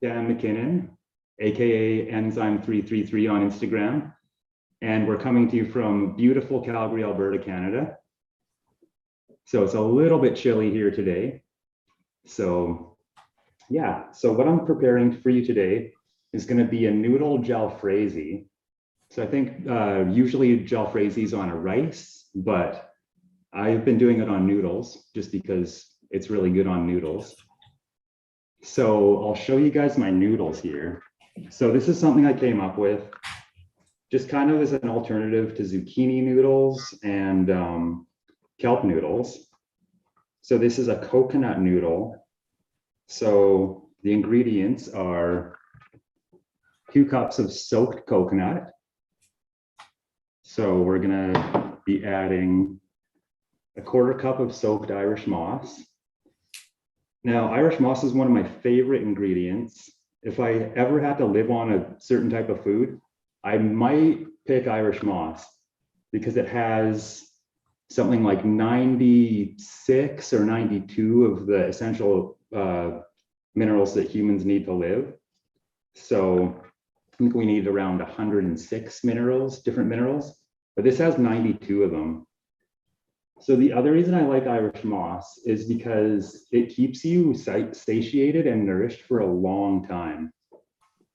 Dan McKinnon, aka Enzyme333 on Instagram. And we're coming to you from beautiful Calgary, Alberta, Canada. So it's a little bit chilly here today. So yeah, so what I'm preparing for you today is going to be a noodle jalfrezi. So I think usually jalfrezi is on a rice, but I've been doing it on noodles just because it's really good on noodles. So I'll show you guys my noodles here. So this is something I came up with just kind of as an alternative to zucchini noodles and kelp noodles. So this is a coconut noodle. So the ingredients are 2 cups of soaked coconut. So we're gonna be adding a 1/4 cup of soaked Irish moss. Now, Irish moss is one of my favorite ingredients. If I ever had to live on a certain type of food, I might pick Irish moss because it has something like 96 or 92 of the essential minerals that humans need to live. So I think we need around 106 minerals, different minerals, but this has 92 of them. So the other reason I like Irish moss is because it keeps you satiated and nourished for a long time.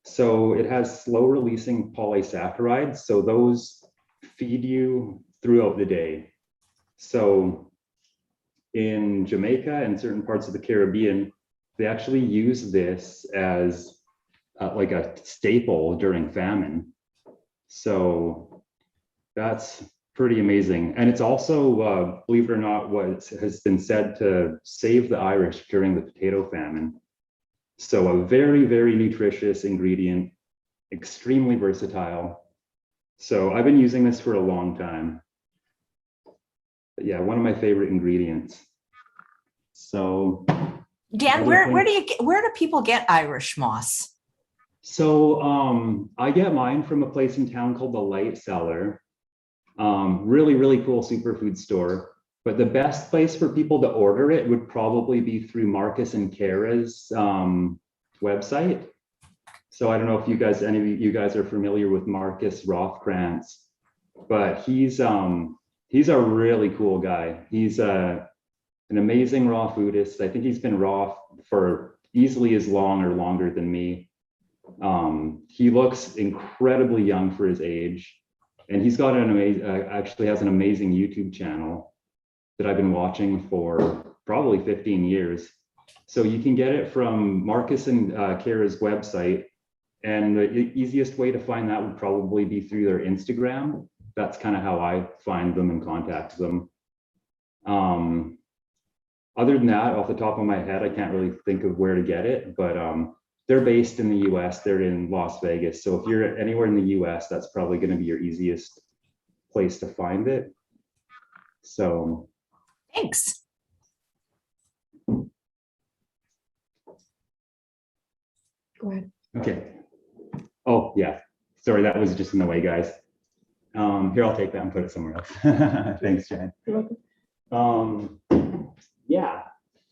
So it has slow releasing polysaccharides, so those feed you throughout the day. So in Jamaica and certain parts of the Caribbean, they actually use this as like a staple during famine. So that's pretty amazing. And it's also, believe it or not, what has been said to save the Irish during the potato famine. So a very, very nutritious ingredient, extremely versatile. So I've been using this for a long time. But yeah, one of my favorite ingredients. So Dan, where do people get Irish moss? So I get mine from a place in town called the Light Cellar. Really, really cool superfood store. But the best place for people to order it would probably be through Marcus and Kara's website. So I don't know if any of you guys are familiar with Marcus Rothkrantz, but he's a really cool guy. He's an amazing raw foodist. I think he's been raw for easily as long or longer than me. He looks incredibly young for his age. And he's got an amazing, actually has an amazing YouTube channel that I've been watching for probably 15 years. So you can get it from Marcus and Kara's website. And the easiest way to find that would probably be through their Instagram. That's kind of how I find them and contact them. Other than that, off the top of my head, I can't really think of where to get it, but they're based in the US, they're in Las Vegas. So if you're anywhere in the US, that's probably going to be your easiest place to find it. So thanks. Go ahead. Okay. Oh, yeah. Sorry, that was just in the way, guys. Here, I'll take that and put it somewhere else. Thanks, Jen. You're welcome. Yeah.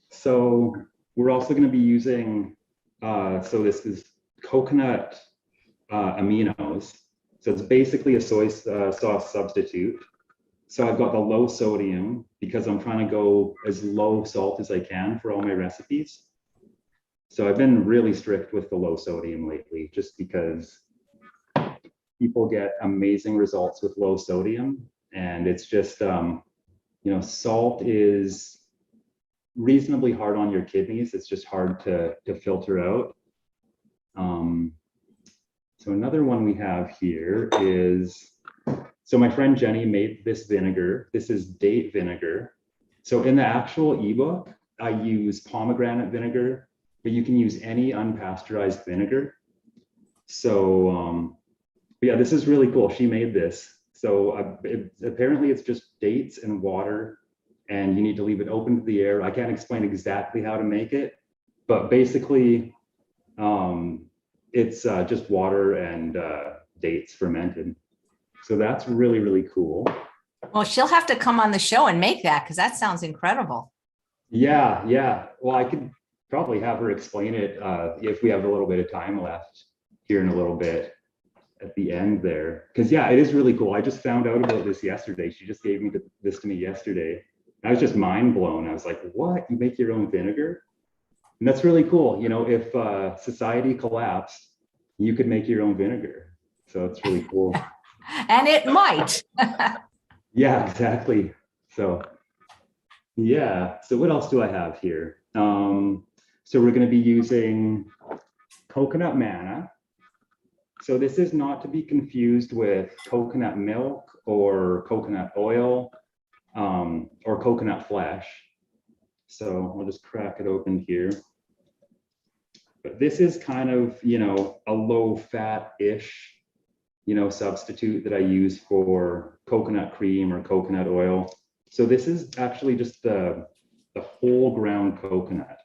So we're also going to be using so this is coconut aminos. So it's basically a soy sauce substitute. So I've got the low sodium because I'm trying to go as low salt as I can for all my recipes. So I've been really strict with the low sodium lately, just because people get amazing results with low sodium. And it's just, salt is reasonably hard on your kidneys. It's just hard to filter out. So another one we have here is, so my friend Jenny made this vinegar. This is date vinegar. So in the actual ebook, I use pomegranate vinegar, but you can use any unpasteurized vinegar. So yeah, this is really cool. She made this. So apparently it's just dates and water, and you need to leave it open to the air. I can't explain exactly how to make it, but basically it's just water and dates fermented. So that's really, really cool. Well, she'll have to come on the show and make that because that sounds incredible. Yeah. Well, probably have her explain it if we have a little bit of time left here in a little bit at the end there. Because yeah, it is really cool. I just found out about this yesterday. She just gave me this to me yesterday. I was just mind blown. I was like, what? You make your own vinegar? And that's really cool. You know, if society collapsed, you could make your own vinegar. So it's really cool. And it might. Yeah, exactly. So yeah. So what else do I have here? So we're going to be using coconut manna. So this is not to be confused with coconut milk or coconut oil or coconut flesh. So I'll just crack it open here. But this is kind of, you know, a low fat-ish, you know, substitute that I use for coconut cream or coconut oil. So this is actually just the whole ground coconut.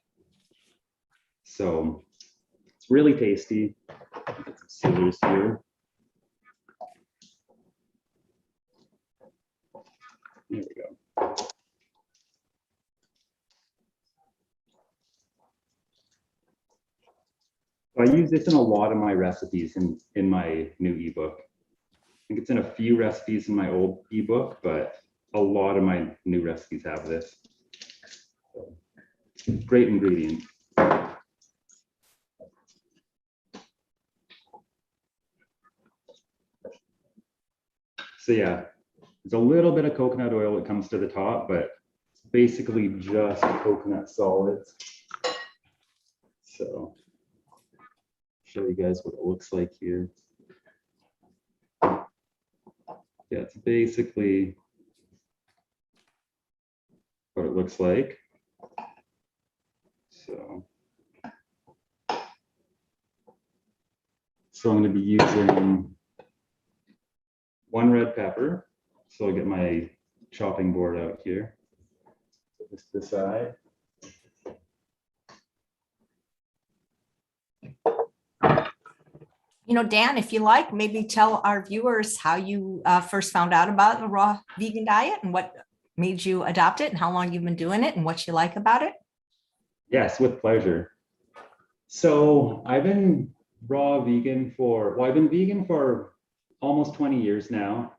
So it's really tasty. Get some scissors here. There we go. I use this in a lot of my recipes in my new ebook. I think it's in a few recipes in my old ebook, but a lot of my new recipes have this. So, great ingredient. So yeah, there's a little bit of coconut oil that comes to the top, but it's basically just coconut solids. So show you guys what it looks like here. Yeah, it's basically what it looks like. So I'm going to be using 1 red pepper. So I'll get my chopping board out here. Put this to the side. You know, Dan, if you like, maybe tell our viewers how you first found out about the raw vegan diet and what made you adopt it and how long you've been doing it and what you like about it. Yes, with pleasure. So I've been raw vegan I've been vegan for almost 20 years now.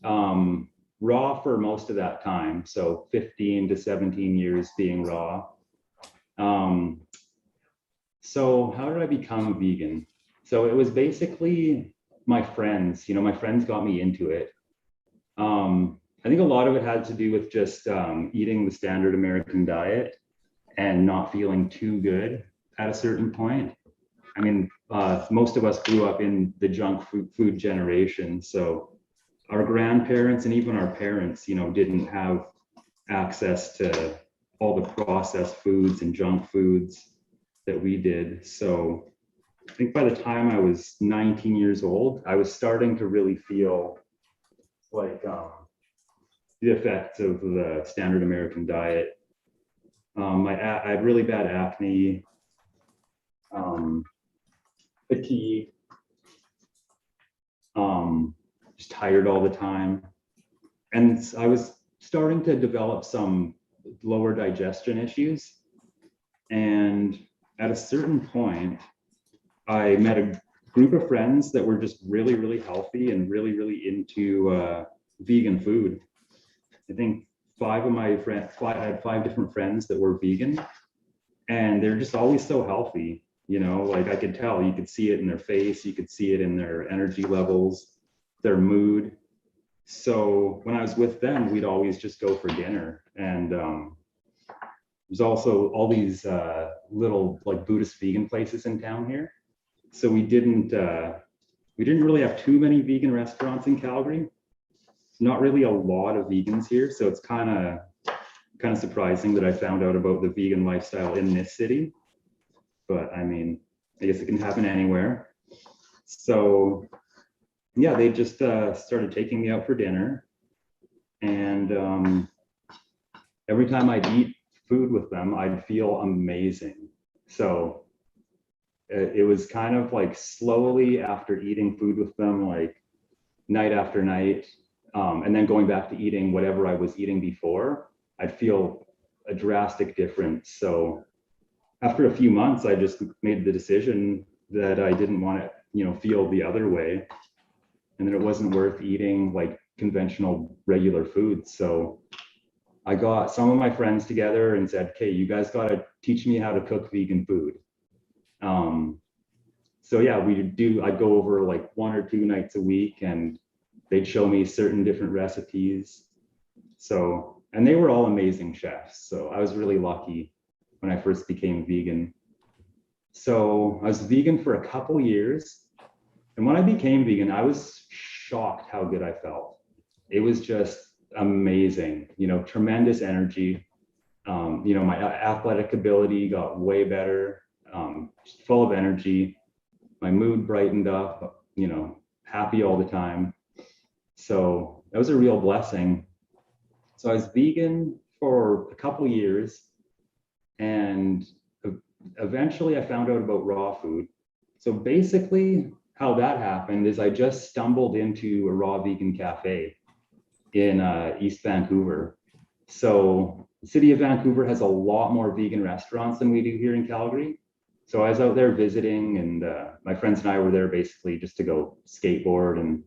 Raw for most of that time. So 15 to 17 years being raw. So how did I become vegan? So it was basically my friends, you know, my friends got me into it. I think a lot of it had to do with just eating the standard American diet and not feeling too good at a certain point. I mean, most of us grew up in the junk food generation. So our grandparents and even our parents, you know, didn't have access to all the processed foods and junk foods that we did. So I think by the time I was 19 years old, I was starting to really feel like the effects of the standard American diet. I had really bad acne, fatigue, just tired all the time. And I was starting to develop some lower digestion issues. And at a certain point, I met a group of friends that were just really, really healthy and really, really into vegan food. I think I had 5 different friends that were vegan, and they're just always so healthy. You know, like I could tell, you could see it in their face, you could see it in their energy levels, their mood. So when I was with them, we'd always just go for dinner. And there's also all these little like Buddhist vegan places in town here. So we didn't really have too many vegan restaurants in Calgary. It's not really a lot of vegans here. So it's kind of surprising that I found out about the vegan lifestyle in this city. But I mean, I guess it can happen anywhere. So yeah, they just started taking me out for dinner. And every time I'd eat food with them, I'd feel amazing. So it was kind of like slowly after eating food with them, like night after night, and then going back to eating whatever I was eating before, I'd feel a drastic difference. So after a few months, I just made the decision that I didn't want to, feel the other way, and that it wasn't worth eating like conventional regular foods. So I got some of my friends together and said, okay, you guys got to teach me how to cook vegan food. So yeah, I'd go over like 1 or 2 nights a week, and they'd show me certain different recipes. So, and they were all amazing chefs. So I was really lucky when I first became vegan. So I was vegan for a couple years. And when I became vegan, I was shocked how good I felt. It was just amazing, tremendous energy. My athletic ability got way better, full of energy. My mood brightened up, happy all the time. So that was a real blessing. So I was vegan for a couple years, and eventually I found out about raw food. So basically how that happened is I just stumbled into a raw vegan cafe in East Vancouver. So the city of Vancouver has a lot more vegan restaurants than we do here in Calgary. So I was out there visiting, and my friends and I were there basically just to go skateboard and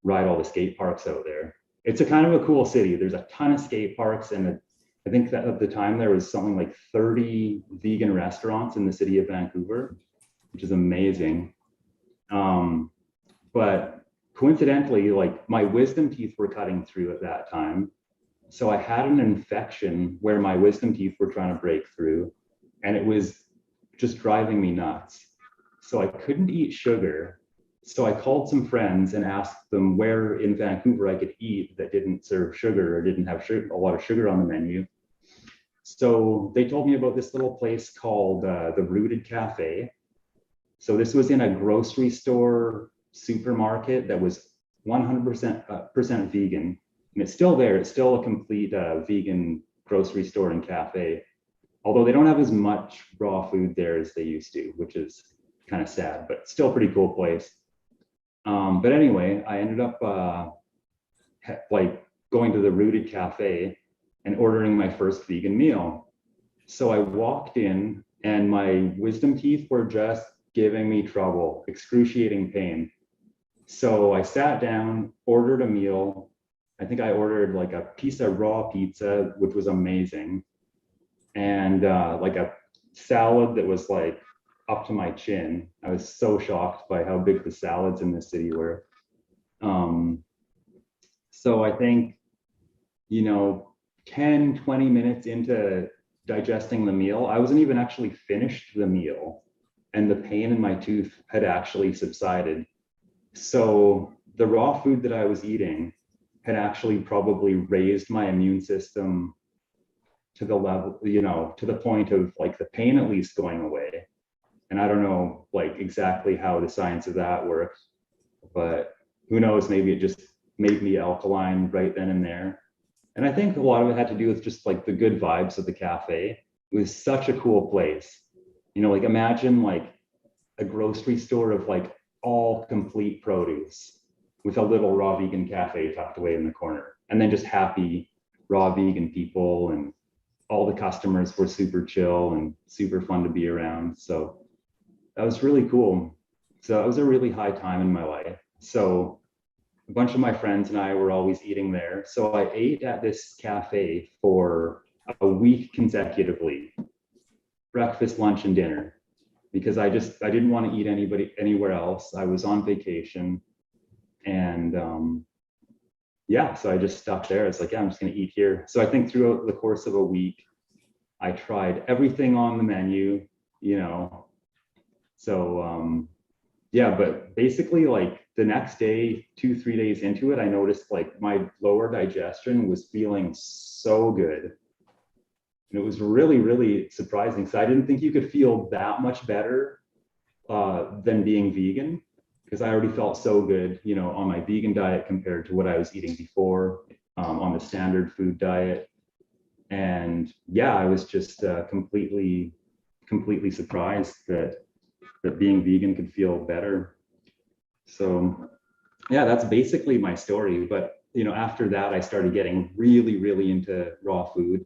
ride all the skate parks out there. It's a kind of a cool city. There's a ton of skate parks, and I think that at the time there was something like 30 vegan restaurants in the city of Vancouver, which is amazing. But coincidentally, like my wisdom teeth were cutting through at that time. So I had an infection where my wisdom teeth were trying to break through, and it was just driving me nuts. So I couldn't eat sugar. So I called some friends and asked them where in Vancouver I could eat that didn't serve sugar or didn't have a lot of sugar on the menu. So they told me about this little place called the Rooted Cafe. So this was in a grocery store supermarket that was 100% vegan. And it's still there. It's still a complete vegan grocery store and cafe. Although they don't have as much raw food there as they used to, which is kind of sad, but still a pretty cool place. But anyway, I ended up like going to the Rooted Cafe and ordering my first vegan meal. So I walked in, and my wisdom teeth were just giving me trouble, excruciating pain. So I sat down, ordered a meal. I think I ordered like a piece of raw pizza, which was amazing, and like a salad that was like up to my chin. I was so shocked by how big the salads in this city were. So I think, 10, 20 minutes into digesting the meal, I wasn't even actually finished the meal, and the pain in my tooth had actually subsided. So the raw food that I was eating had actually probably raised my immune system to the level, to the point of like the pain at least going away. And I don't know like exactly how the science of that works, but who knows, maybe it just made me alkaline right then and there. And I think a lot of it had to do with just like the good vibes of the cafe. It was such a cool place. Like imagine like a grocery store of like all complete produce with a little raw vegan cafe tucked away in the corner, and then just happy raw vegan people, and all the customers were super chill and super fun to be around. So that was really cool. So it was a really high time in my life. So a bunch of my friends and I were always eating there. So I ate at this cafe for a week consecutively, breakfast, lunch, and dinner, because I didn't want to eat anywhere else. I was on vacation, and yeah, so I just stuck there. It's like, yeah, I'm just going to eat here. So I think throughout the course of a week, I tried everything on the menu, So yeah, but basically like the next day, 2, 3 days into it, I noticed like my lower digestion was feeling so good. And it was really, really surprising. So I didn't think you could feel that much better than being vegan, because I already felt so good, on my vegan diet compared to what I was eating before on the standard food diet. And yeah, I was just completely surprised that being vegan could feel better. So yeah, that's basically my story. But after that, I started getting really, really into raw food.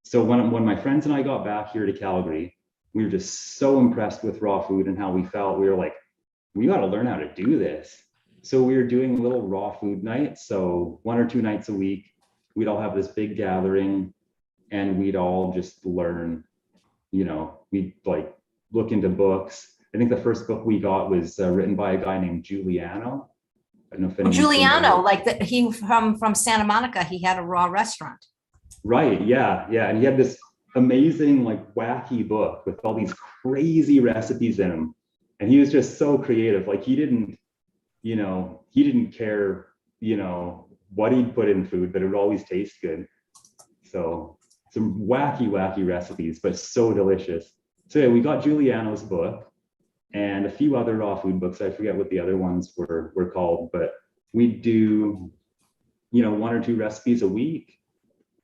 So when my friends and I got back here to Calgary, we were just so impressed with raw food and how we felt. We were like, we got to learn how to do this. So we were doing little raw food nights. So 1 or 2 nights a week, we'd all have this big gathering and we'd all just learn, we'd like look into books. I think the first book we got was written by a guy named Giuliano. I don't know if anyone's Giuliano, familiar. like he from Santa Monica, he had a raw restaurant. Right. Yeah. Yeah. And he had this amazing, like wacky book with all these crazy recipes in them. And he was just so creative. Like he didn't care, what he'd put in food, but it would always taste good. So some wacky recipes, but so delicious. So yeah, we got Giuliano's book and a few other raw food books. I forget what the other ones were called, but we'd do, 1 or 2 recipes a week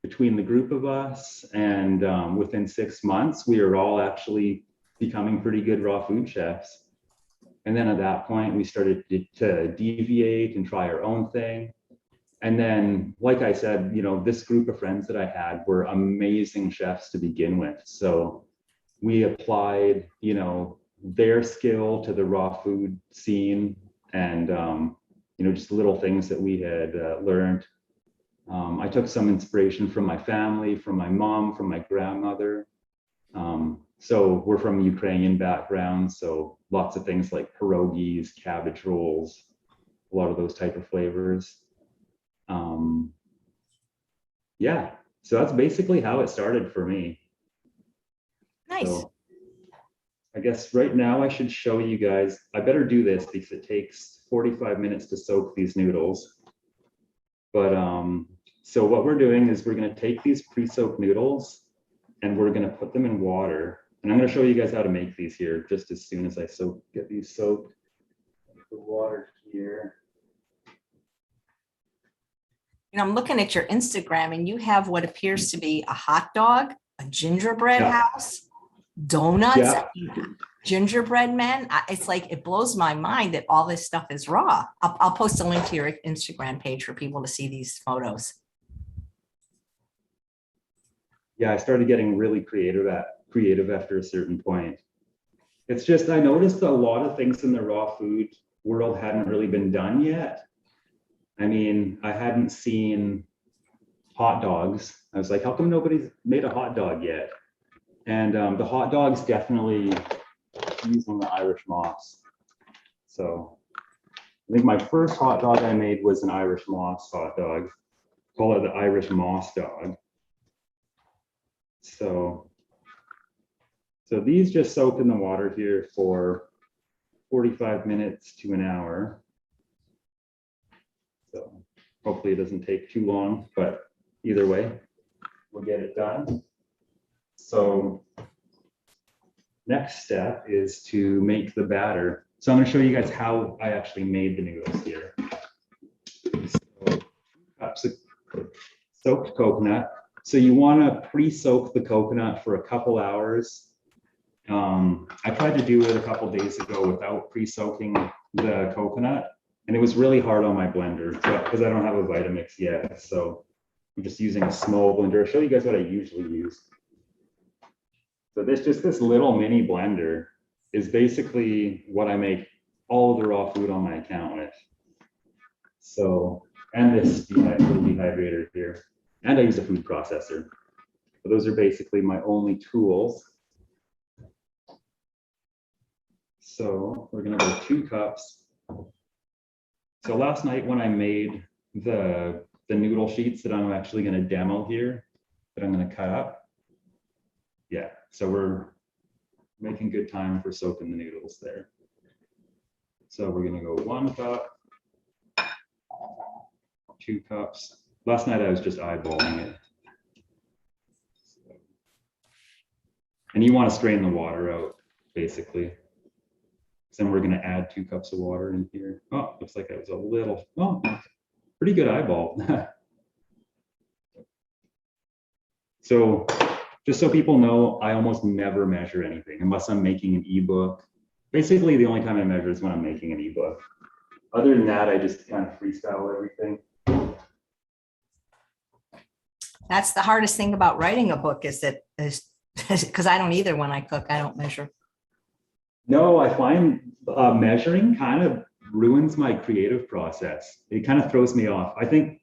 between the group of us, and within 6 months, we were all actually becoming pretty good raw food chefs. And then at that point, we started to deviate and try our own thing. And then, like I said, this group of friends that I had were amazing chefs to begin with. So we applied, their skill to the raw food scene, and just little things that we had learned. I took some inspiration from my family, from my mom, from my grandmother. So we're from a Ukrainian background, so lots of things like pierogies, cabbage rolls, a lot of those type of flavors. Yeah, so that's basically how it started for me. Nice. So I guess right now I should show you guys. I better do this because it takes 45 minutes to soak these noodles. But so what we're doing is we're going to take these pre-soaked noodles and we're going to put them in water. And I'm going to show you guys how to make these here just as soon as I get these soaked. The water here. I'm looking at your Instagram and you have what appears to be a hot dog, a gingerbread house, donuts, gingerbread men. It's like, it blows my mind that all this stuff is raw. I'll post a link to your Instagram page for people to see these photos. Yeah, I started getting really creative after a certain point. It's just, I noticed a lot of things in the raw food world hadn't really been done yet. I mean, I hadn't seen hot dogs. I was like, how come nobody's made a hot dog yet? And the hot dog's definitely using the Irish moss. So I think my first hot dog I made was an Irish moss hot dog. Call it the Irish moss dog. So these just soak in the water here for 45 minutes to an hour. So hopefully it doesn't take too long, but either way, we'll get it done. So next step is to make the batter. So I'm going to show you guys how I actually made the noodles here. So, cups of soaked coconut. So you want to pre-soak the coconut for a couple hours. I tried to do it a couple days ago without pre-soaking the coconut, and it was really hard on my blender because I don't have a Vitamix yet. So I'm just using a small blender. I'll show you guys what I usually use. So this little mini blender is basically what I make all of the raw food on my account with. So, and this little dehydrator here, and I use a food processor. So those are basically my only tools. So we're gonna go 2 cups. So last night when I made the noodle sheets that I'm actually gonna demo here, that I'm gonna cut up. Yeah, so we're making good time for soaking the noodles there. So we're gonna go 1 cup, 2 cups. Last night I was just eyeballing it. And you want to strain the water out, basically. Then we're going to add 2 cups of water in here. Oh, looks like it was a little, pretty good eyeball. So just so people know, I almost never measure anything unless I'm making an ebook. Basically, the only time I measure is when I'm making an ebook. Other than that, I just kind of freestyle everything. That's the hardest thing about writing a book is that is because I don't either when I cook, I don't measure. No, I find measuring kind of ruins my creative process. It kind of throws me off. I think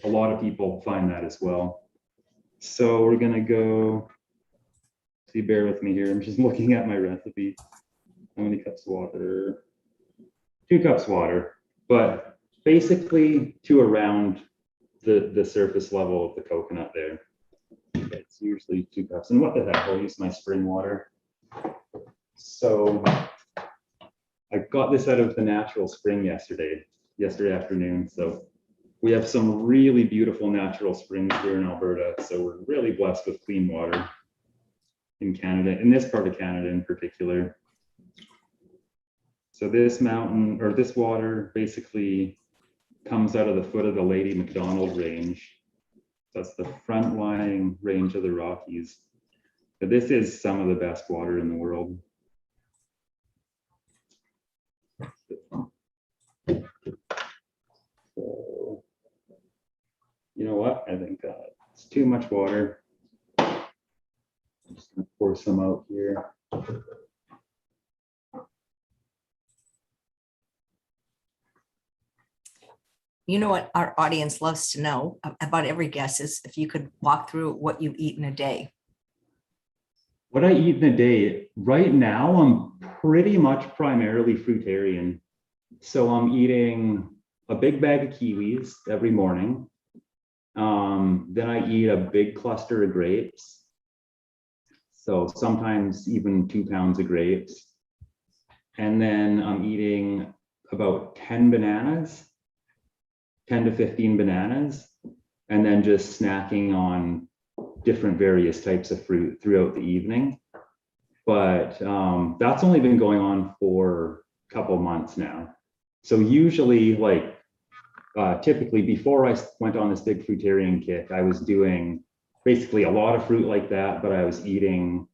a lot of people find that as well. So we're gonna go, see, bear with me here. I'm just looking at my recipe. How many cups of water? 2 cups water, but basically to around the surface level of the coconut there. It's usually 2 cups. And what the heck, I'll use my spring water. So I got this out of the natural spring yesterday afternoon. So we have some really beautiful natural springs here in Alberta. So we're really blessed with clean water in Canada, in this part of Canada in particular. So this mountain, or this water, basically comes out of the foot of the Lady McDonald Range. That's the front-lying range of the Rockies. But this is some of the best water in the world. So, you know what? I think it's too much water. I'm just gonna pour some out here. You know what our audience loves to know about every guest is if you could walk through what you eat in a day. What I eat in a day, right now, I'm pretty much primarily fruitarian. So I'm eating a big bag of kiwis every morning. Then I eat a big cluster of grapes. So sometimes even 2 pounds of grapes. And then I'm eating about 10 bananas, 10 to 15 bananas, and then just snacking on different various types of fruit throughout the evening. But that's only been going on for a couple months now. So usually, like typically before I went on this big fruitarian kick, I was doing basically a lot of fruit like that, but I was eating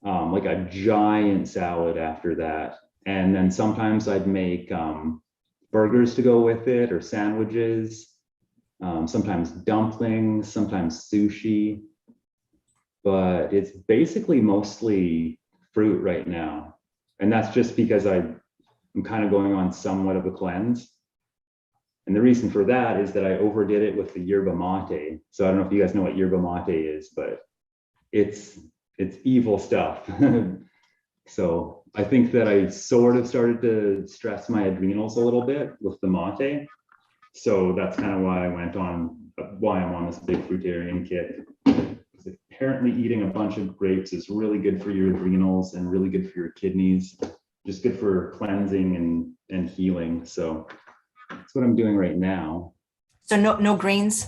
like a giant salad after that. And then sometimes I'd make burgers to go with it, or sandwiches, sometimes dumplings, sometimes sushi. But it's basically mostly fruit right now. And that's just because I'm kind of going on somewhat of a cleanse. And the reason for that is that I overdid it with the yerba mate. So I don't know if you guys know what yerba mate is, but it's evil stuff. So I think that I sort of started to stress my adrenals a little bit with the mate. So that's kind of why I'm on this big fruitarian kick. Because apparently eating a bunch of grapes is really good for your adrenals and really good for your kidneys, just good for cleansing and healing. So that's what I'm doing right now. So no grains?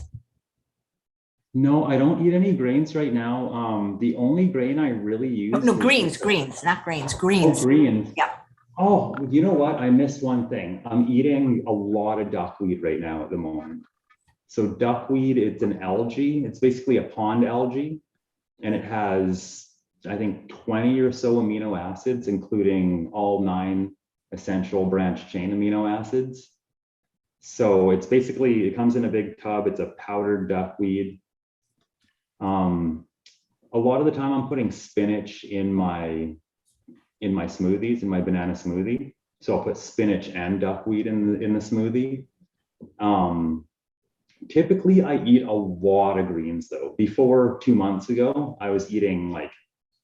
No, I don't eat any grains right now. The only grain I really use. No, greens, not grains, Oh, greens. greens. Yeah. Oh, you know what? I missed one thing. I'm eating a lot of duckweed right now at the moment. So duckweed, it's an algae. It's basically a pond algae, and it has, I think, 20 or so amino acids, including all 9 essential branched chain amino acids. So it's basically, it comes in a big tub. It's a powdered duckweed. A lot of the time I'm putting spinach in my smoothies, in my banana smoothie. So I'll put spinach and duckweed in the smoothie. Typically I eat a lot of greens though. Before 2 months ago, I was eating like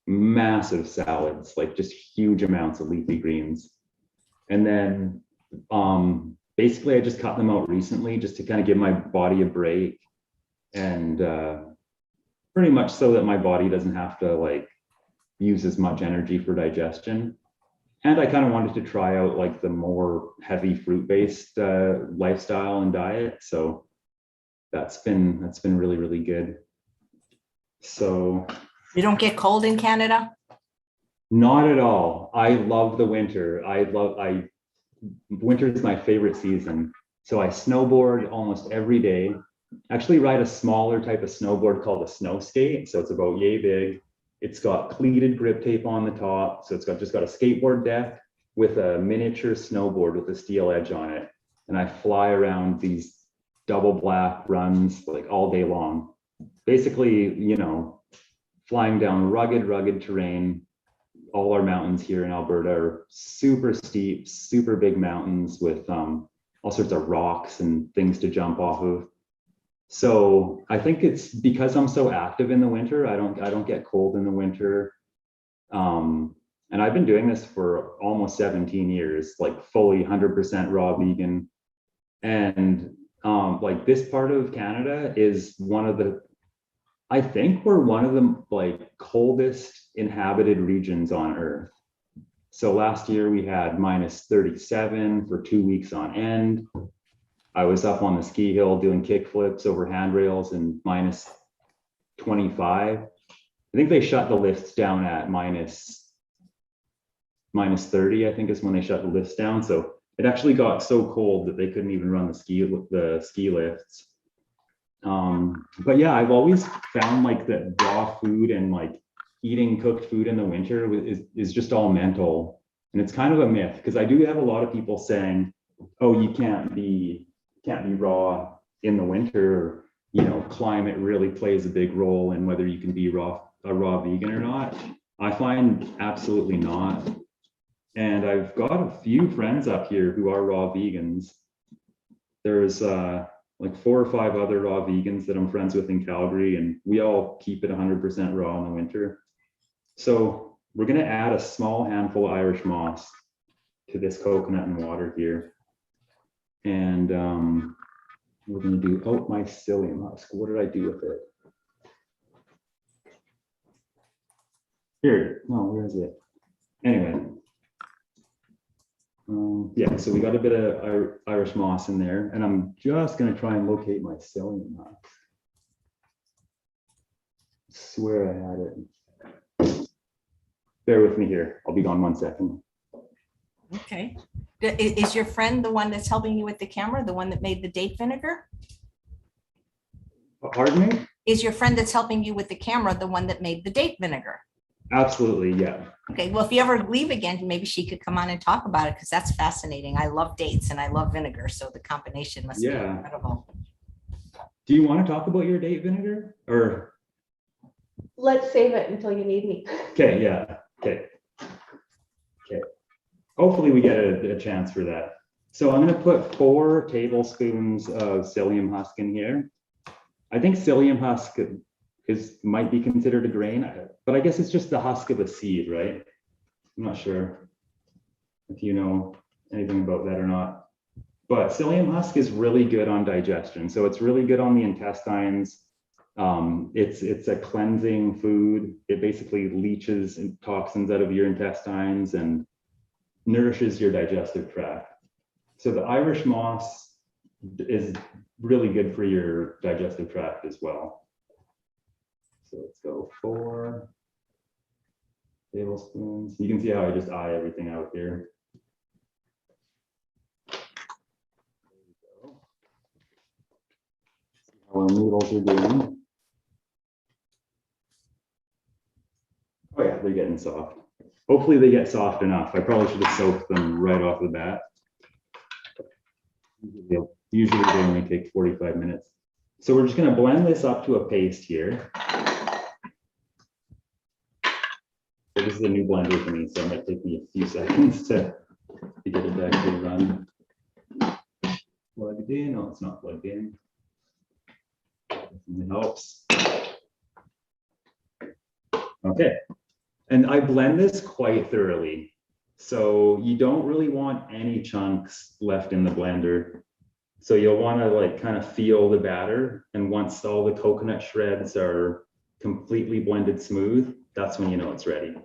massive salads, like just huge amounts of leafy greens. And then basically I just cut them out recently just to kind of give my body a break, and pretty much so that my body doesn't have to like use as much energy for digestion. And I kind of wanted to try out like the more heavy fruit-based lifestyle and diet. So that's been really, really good. So You don't get cold in Canada? not at all. I love the winter. Winter is my favorite season. So I snowboard almost every day. Actually ride a smaller type of snowboard called a snow skate. So it's about yay big. It's got pleated grip tape on the top. So it's just got a skateboard deck with a miniature snowboard with a steel edge on it. And I fly around these double black runs like all day long. basically, flying down rugged terrain. All our mountains here in Alberta are super steep, super big mountains with all sorts of rocks and things to jump off of. So I think it's because I'm so active in the winter, I don't get cold in the winter. And I've been doing this for almost 17 years, like fully 100% raw vegan. And like this part of Canada is I think we're one of the like coldest inhabited regions on Earth. So last year we had -37 for 2 weeks on end. I was up on the ski hill doing kick flips over handrails and -25. I think they shut the lifts down at -30, I think is when they shut the lifts down. So it actually got so cold that they couldn't even run the ski lifts. But yeah, I've always found like that raw food and like eating cooked food in the winter is just all mental. And it's kind of a myth because I do have a lot of people saying, oh, you can't be raw in the winter, or, climate really plays a big role in whether you can be a raw vegan or not. I find absolutely not. And I've got a few friends up here who are raw vegans. There's like 4 or 5 other raw vegans that I'm friends with in Calgary, and we all keep it 100% raw in the winter. So we're going to add a small handful of Irish moss to this coconut and water here. And we're going to do, oh, my psyllium husk. What did I do with it? Here, no, where is it? Anyway. Yeah, so we got a bit of Irish moss in there, and I'm just going to try and locate my psyllium husk. I swear I had it. Bear with me here. I'll be gone 1 second. Okay. Is your friend the one that's helping you with the camera, the one that made the date vinegar? Pardon me? Is your friend that's helping you with the camera the one that made the date vinegar? Absolutely, yeah. Okay, well, if you ever leave again, maybe she could come on and talk about it because that's fascinating. I love dates and I love vinegar, so the combination must be incredible. Do you want to talk about your date vinegar, or? Let's save it until you need me. Okay, yeah, okay. Hopefully we get a chance for that. So I'm going to put 4 tablespoons of psyllium husk in here. I think psyllium husk might be considered a grain, but I guess it's just the husk of a seed, right? I'm not sure if you know anything about that or not. But psyllium husk is really good on digestion. So it's really good on the intestines. It's a cleansing food. It basically leaches toxins out of your intestines and nourishes your digestive tract. So the Irish moss is really good for your digestive tract as well. So let's go 4 tablespoons. You can see how I just eye everything out here. There we go. See how our noodles are doing. Oh yeah, they're getting soft. Hopefully they get soft enough. I probably should have soaked them right off the bat. Usually they only take 45 minutes. So we're just going to blend this up to a paste here. So this is a new blender for me, so it might take me a few seconds to get it to actually run. Plug it in. Oh, it's not plugged in. It helps. Okay. And I blend this quite thoroughly. So you don't really want any chunks left in the blender. So you'll want to like kind of feel the batter. And once all the coconut shreds are completely blended smooth, that's when you know it's ready.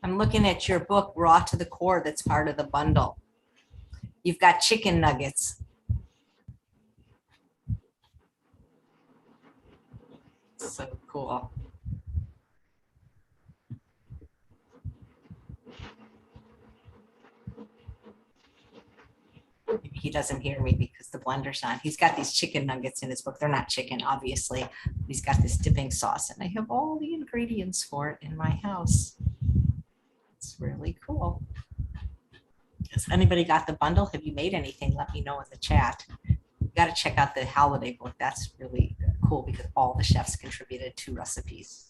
I'm looking at your book, Raw to the Core, that's part of the bundle. You've got chicken nuggets. So cool. Maybe he doesn't hear me because the blender's on. He's got these chicken nuggets in his book. They're not chicken, obviously. He's got this dipping sauce, and I have all the ingredients for it in my house. It's really cool. Has anybody got the bundle? Have you made anything? Let me know in the chat. You got to check out the holiday book. That's really cool because all the chefs contributed 2 recipes.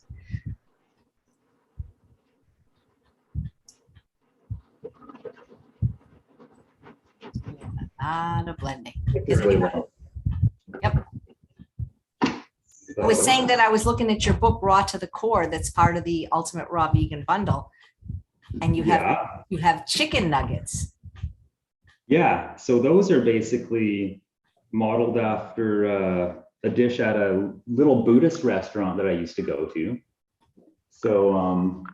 A lot of blending. Really well. Yep. I was saying that I was looking at your book, Raw to the Core, that's part of the Ultimate Raw Vegan Bundle. And you have chicken nuggets. Yeah, so those are basically modeled after a dish at a little Buddhist restaurant that I used to go to. So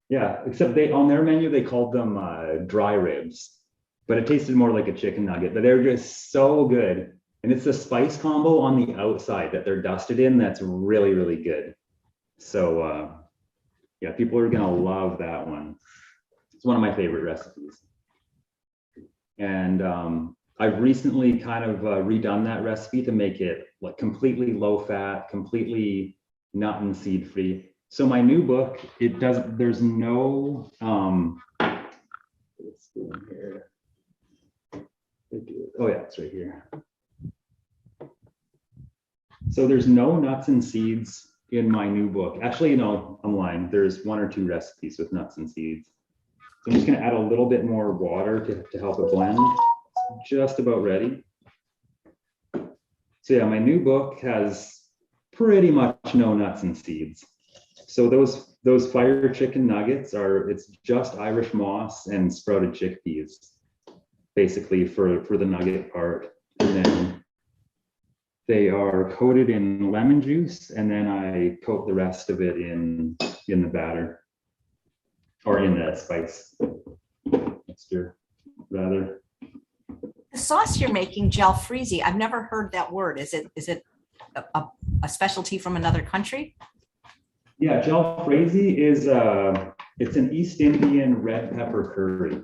yeah, except on their menu they called them dry ribs, but it tasted more like a chicken nugget. But they're just so good, and it's the spice combo on the outside that they're dusted in that's really, really good. So yeah, people are gonna love that one. It's one of my favorite recipes. And I've recently kind of redone that recipe to make it like completely low fat, completely nut and seed free. So my new book, there's no, let's go in here. Oh yeah, it's right here. So there's no nuts and seeds in my new book. Actually, no, I'm lying. There's 1 or 2 recipes with nuts and seeds. So I'm just going to add a little bit more water to help it blend. It's just about ready. So yeah, my new book has pretty much no nuts and seeds. So those fire chicken nuggets it's just Irish moss and sprouted chickpeas, basically for the nugget part. And then they are coated in lemon juice, and then I coat the rest of it in the batter. Or in the spice mixture, rather. The sauce you're making, Jalfrezi, I've never heard that word. Is it a specialty from another country? Yeah, Jalfrezi is it's an East Indian red pepper curry.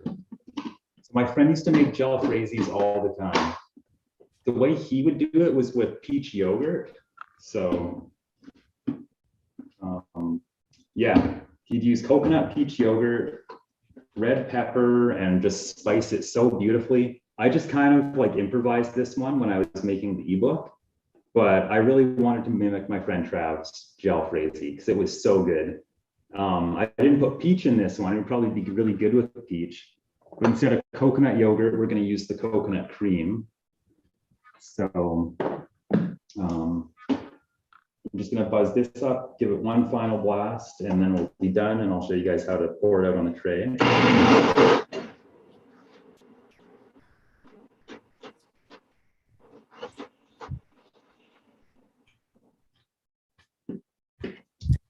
So my friend used to make Jalfrezis all the time. The way he would do it was with peach yogurt. So yeah. He'd use coconut peach yogurt, red pepper, and just spice it so beautifully. I just kind of like improvised this one when I was making the ebook, but I really wanted to mimic my friend Trav's Jalfrezi because it was so good. I didn't put peach in this one. It would probably be really good with the peach. But instead of coconut yogurt, we're going to use the coconut cream. So I'm just going to buzz this up, give it 1 final blast, and then we'll be done, and I'll show you guys how to pour it out on the tray.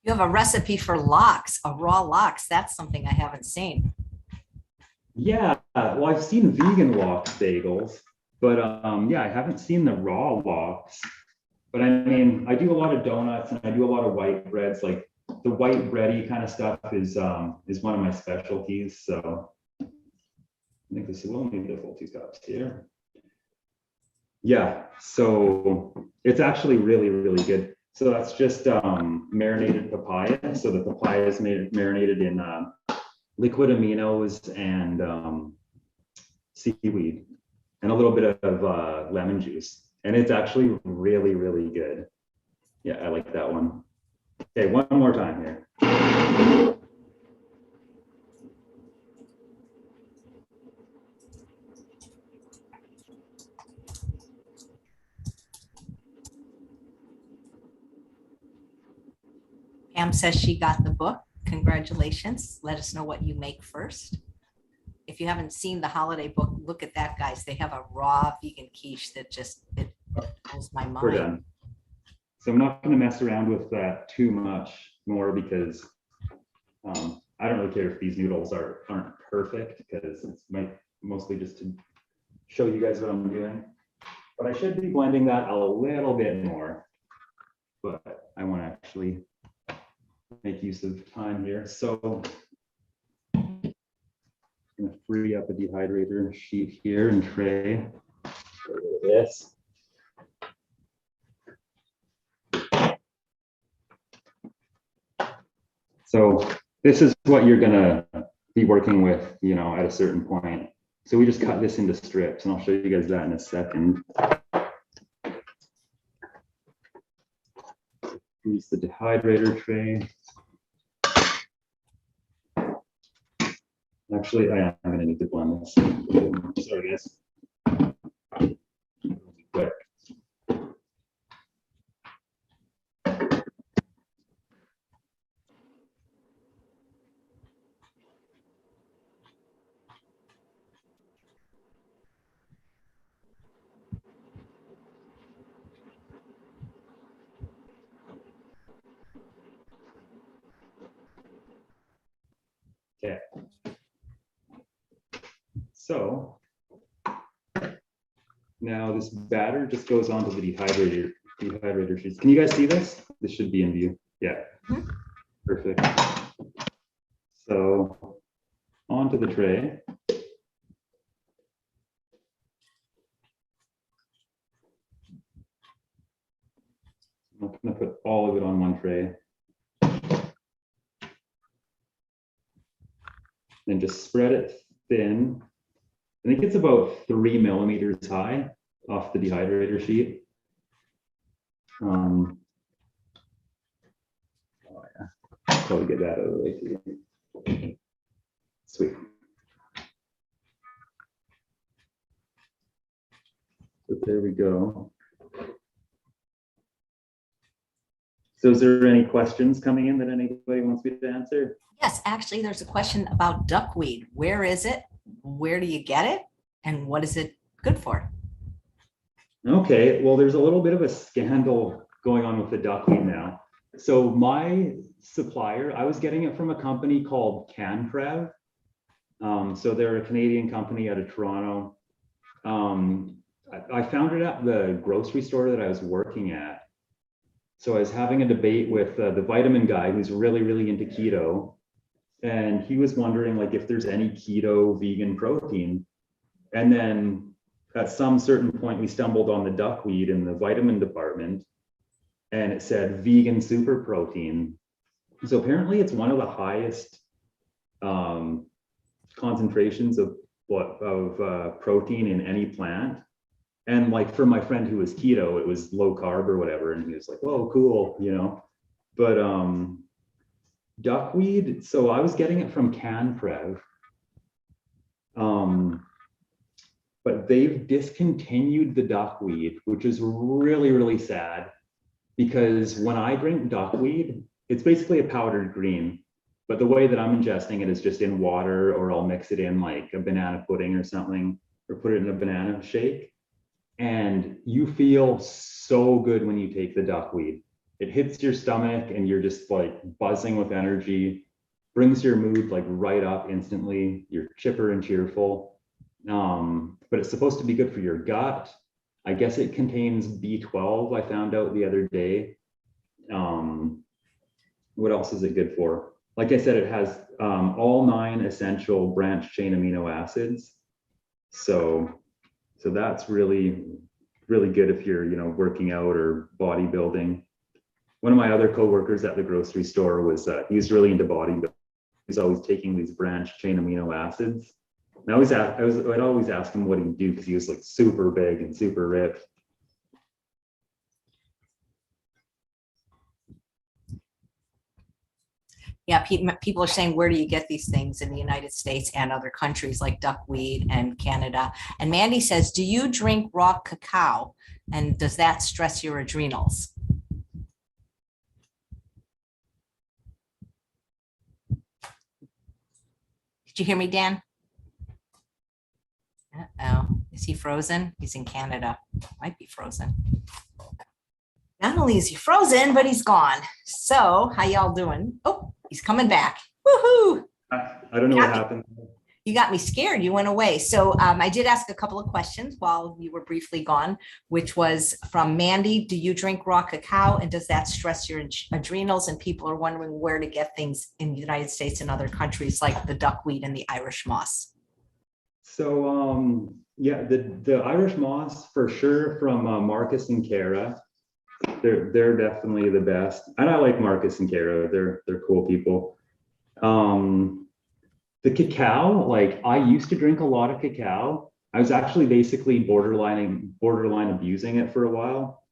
You have a recipe for lox, a raw lox. That's something I haven't seen. Yeah, well, I've seen vegan lox bagels, but yeah, I haven't seen the raw lox. But I mean, I do a lot of donuts and I do a lot of white breads. Like the white bready kind of stuff is one of my specialties. So I think this will need the full 2 cups here. Yeah, so it's actually really, really good. So that's just marinated papaya. So the papaya is marinated in liquid aminos and seaweed and a little bit of lemon juice. And it's actually really, really good. Yeah, I like that one. Okay, 1 more time here. Pam says she got the book. Congratulations. Let us know what you make first. If you haven't seen the holiday book, look at that, guys. They have a raw vegan quiche that just, it blows my mind. We're done. So I'm not going to mess around with that too much more because I don't really care if these noodles aren't perfect because it's mostly just to show you guys what I'm doing. But I should be blending that a little bit more. But I want to actually make use of time here. So Gonna free up a dehydrator sheet here and tray. This. So this is what you're gonna be working with, you know, at a certain point. So we just cut this into strips, and I'll show you guys that in a second. Use the dehydrator tray. Actually, I am gonna need to blend this. Sorry, guys. Quick. Okay. So now this batter just goes onto the dehydrator sheets. Can you guys see this? This should be in view. Yeah. Perfect. So onto the tray. I'm not going to put all of it on one tray. Then just spread it thin. I think it's about 3 millimeters high off the dehydrator sheet. Oh yeah, probably get that out of the way too. Sweet. So there we go. So is there any questions coming in that anybody wants me to answer? Yes, actually, there's a question about duckweed. Where is it? Where do you get it? And what is it good for? Okay, well, there's a little bit of a scandal going on with the duckweed now. So my supplier, I was getting it from a company called CanPrev. So they're a Canadian company out of Toronto. I found it at the grocery store that I was working at. So I was having a debate with the vitamin guy who's really, really into keto. And he was wondering like if there's any keto vegan protein. And then at some certain point, we stumbled on the duckweed in the vitamin department, and it said vegan super protein. So apparently it's one of the highest concentrations of protein in any plant. And like for my friend who was keto, it was low carb or whatever. And he was like, whoa, cool, you know, but duckweed, so I was getting it from CanPrev. But they've discontinued the duckweed, which is really, really sad, because when I drink duckweed, it's basically a powdered green, but the way that I'm ingesting it is just in water, or I'll mix it in like a banana pudding or something, or put it in a banana shake. And you feel so good when you take the duckweed. It hits your stomach and you're just like buzzing with energy, brings your mood like right up instantly. You're chipper and cheerful. But it's supposed to be good for your gut. I guess it contains B12, I found out the other day. What else is it good for? Like I said, it has all 9 essential branched chain amino acids. So that's really, really good if you're, you know, working out or bodybuilding. One of my other coworkers at the grocery store was, he's really into bodybuilding. He's always taking these branched chain amino acids. And I'd always ask him what he'd do, because he was like super big and super ripped. Yeah, people are saying, where do you get these things in the United States and other countries like duckweed and Canada? And Mandy says, do you drink raw cacao? And does that stress your adrenals? Did you hear me, Dan? Uh-oh, is he frozen? He's in Canada, might be frozen. Not only is he frozen, but he's gone. So how y'all doing? Oh, he's coming back. Woohoo! I don't know what happened. You got me scared. You went away. So I did ask a couple of questions while you were briefly gone, which was from Mandy. Do you drink raw cacao, and does that stress your adrenals? And people are wondering where to get things in the United States and other countries like the duckweed and the Irish moss. So yeah, the Irish moss for sure from Marcus and Cara. They're definitely the best. And I like Marcus and Cara. They're cool people. The cacao, like I used to drink a lot of cacao. I was actually basically borderline abusing it for a while.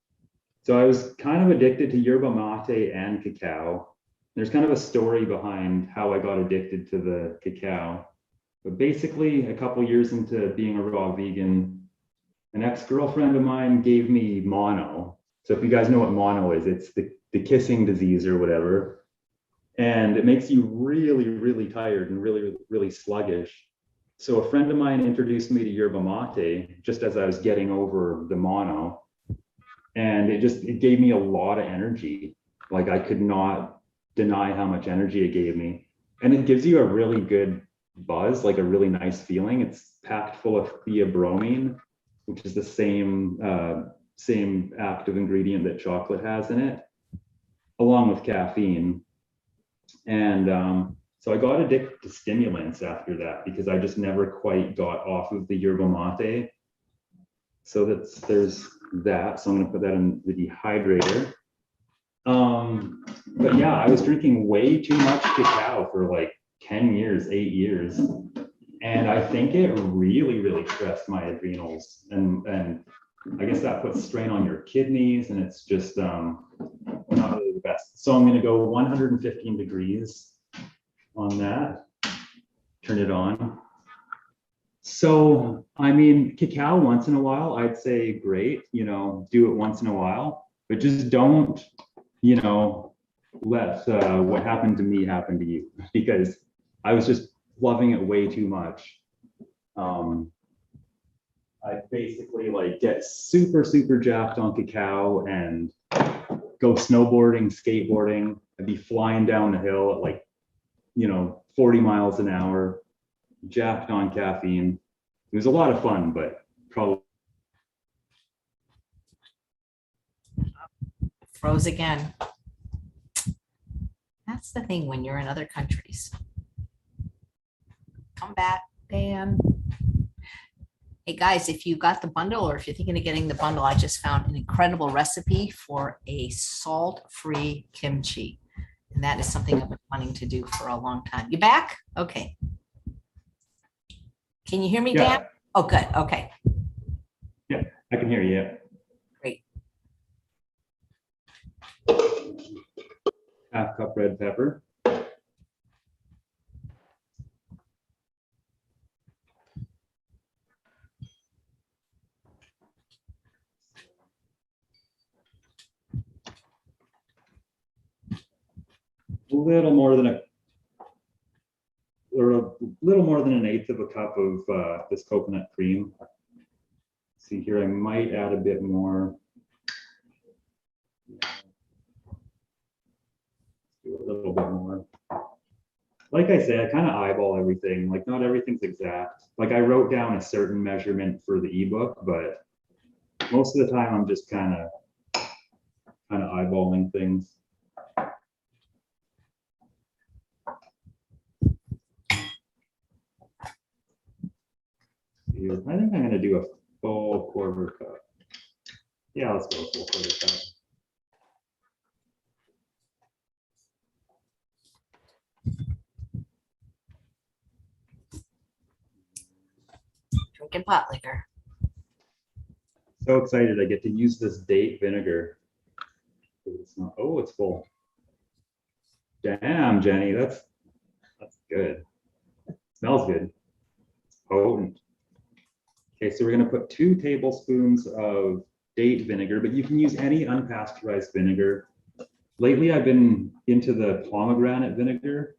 So I was kind of addicted to yerba mate and cacao. There's kind of a story behind how I got addicted to the cacao. But basically, a couple years into being a raw vegan, an ex-girlfriend of mine gave me mono. So if you guys know what mono is, it's the kissing disease or whatever. And it makes you really, really tired and really, really sluggish. So a friend of mine introduced me to yerba mate just as I was getting over the mono. And it gave me a lot of energy. Like I could not deny how much energy it gave me. And it gives you a really good buzz, like a really nice feeling. It's packed full of theobromine, which is the same active ingredient that chocolate has in it, along with caffeine. And so I got addicted to stimulants after that because I just never quite got off of the yerba mate. So there's that. So I'm gonna put that in the dehydrator. But yeah, I was drinking way too much cacao for like 10 years, 8 years. And I think it really, really stressed my adrenals. And I guess that puts strain on your kidneys and it's just not really the best. So I'm gonna go 115 degrees on that, turn it on. So, I mean, cacao once in a while, I'd say great, do it once in a while, but just don't, let what happened to me happen to you because I was just loving it way too much. I basically like get super, super jacked on cacao and go snowboarding, skateboarding. I'd be flying down the hill at like, 40 miles an hour, jacked on caffeine. It was a lot of fun, but probably. Froze again. That's the thing when you're in other countries. Come back, Dan. Hey guys, if you got the bundle or if you're thinking of getting the bundle, I just found an incredible recipe for a salt-free kimchi. And that is something I've been wanting to do for a long time. You back? Okay. Can you hear me, Dan? Oh, good. Okay. Yeah, I can hear you. Great. Half cup red pepper. A little more than an eighth of a cup of this coconut cream. See here, I might add a bit more. Do a little bit more. Like I said, I kind of eyeball everything. Like not everything's exact. Like I wrote down a certain measurement for the ebook, but most of the time I'm just kind of eyeballing things. I think I'm going to do a full quarter cup. Yeah, let's go full quarter cup. Drinking pot liquor. So excited I get to use this date vinegar. It's not, oh, it's full. Damn, Jenny, that's good. Smells good. It's potent. Okay, so we're going to put 2 tablespoons of date vinegar, but you can use any unpasteurized vinegar. Lately, I've been into the pomegranate vinegar.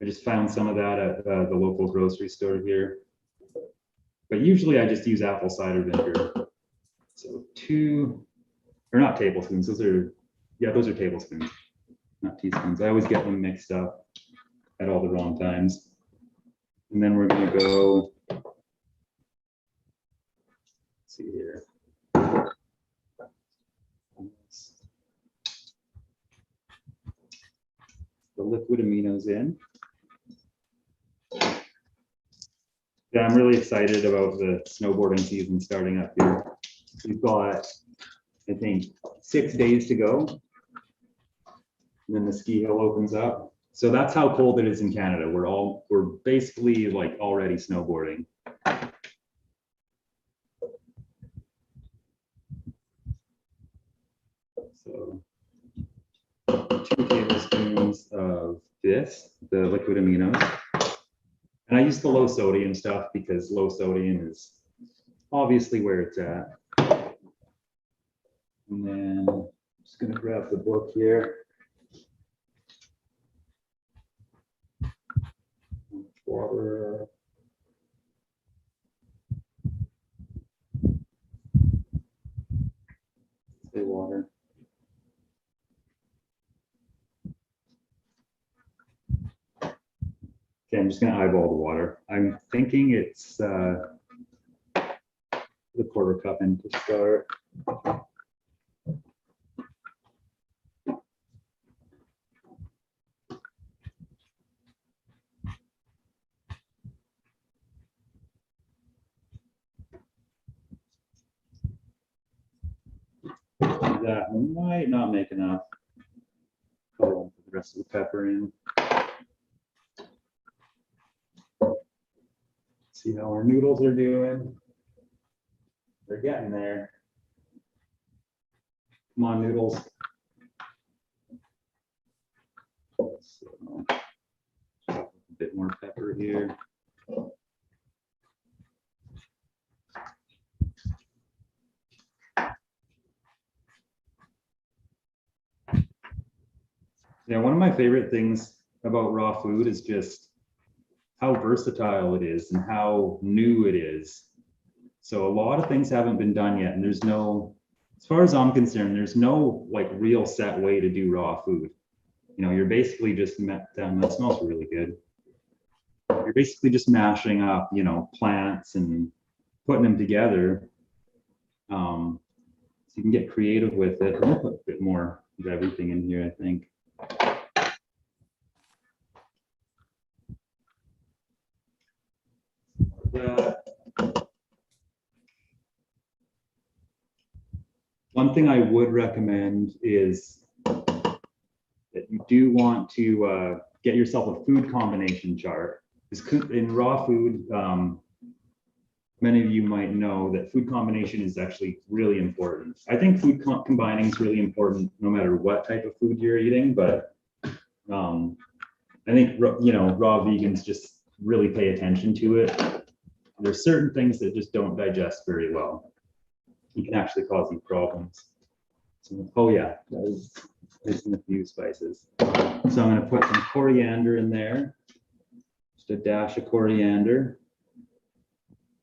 I just found some of that at the local grocery store here. But usually I just use apple cider vinegar. So 2, or not tablespoons, those are tablespoons, not teaspoons. I always get them mixed up at all the wrong times. And then we're going to go, let's see here. The liquid aminos in. Yeah, I'm really excited about the snowboarding season starting up here. We've got, I think, 6 days to go. And then the ski hill opens up. So that's how cold it is in Canada. We're basically like already snowboarding. So 2 tablespoons of this, the liquid aminos. And I use the low sodium stuff because low sodium is obviously where it's at. And then I'm just gonna grab the book here. Water. Say water. Okay, I'm just gonna eyeball the water. I'm thinking it's the 1/4 cup in to start. That might not make enough. I'll put the rest of the pepper in. See how our noodles are doing. They're getting there. Come on, noodles. So, a bit more pepper here. Yeah, one of my favorite things about raw food is just how versatile it is and how new it is. So a lot of things haven't been done yet, and there's no, as far as I'm concerned, there's no like real set way to do raw food. You know, you're basically just that smells really good. You're basically just mashing up, you know, plants and putting them together. So you can get creative with it. I'm gonna put a bit more of everything in here, I think. One thing I would recommend is that you do want to get yourself a food combination chart. In raw food, many of you might know that food combination is actually really important. I think food combining is really important no matter what type of food you're eating, but I think, you know, raw vegans just really pay attention to it. There's certain things that just don't digest very well. It can actually cause you problems. So, oh yeah, that was missing a few spices. So I'm going to put some coriander in there. Just a dash of coriander.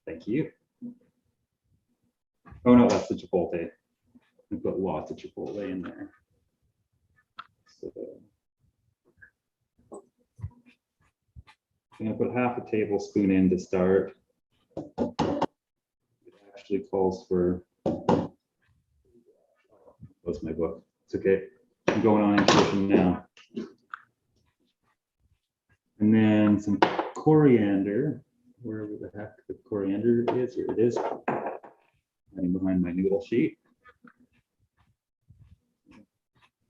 Thank you. Oh no, that's the chipotle. I put lots of chipotle in there. So I'm going to put half a tablespoon in to start. It actually calls for, close my book. It's okay. I'm going on nutrition now. And then some coriander. Wherever the heck the coriander is, here it is. Hiding behind my noodle sheet.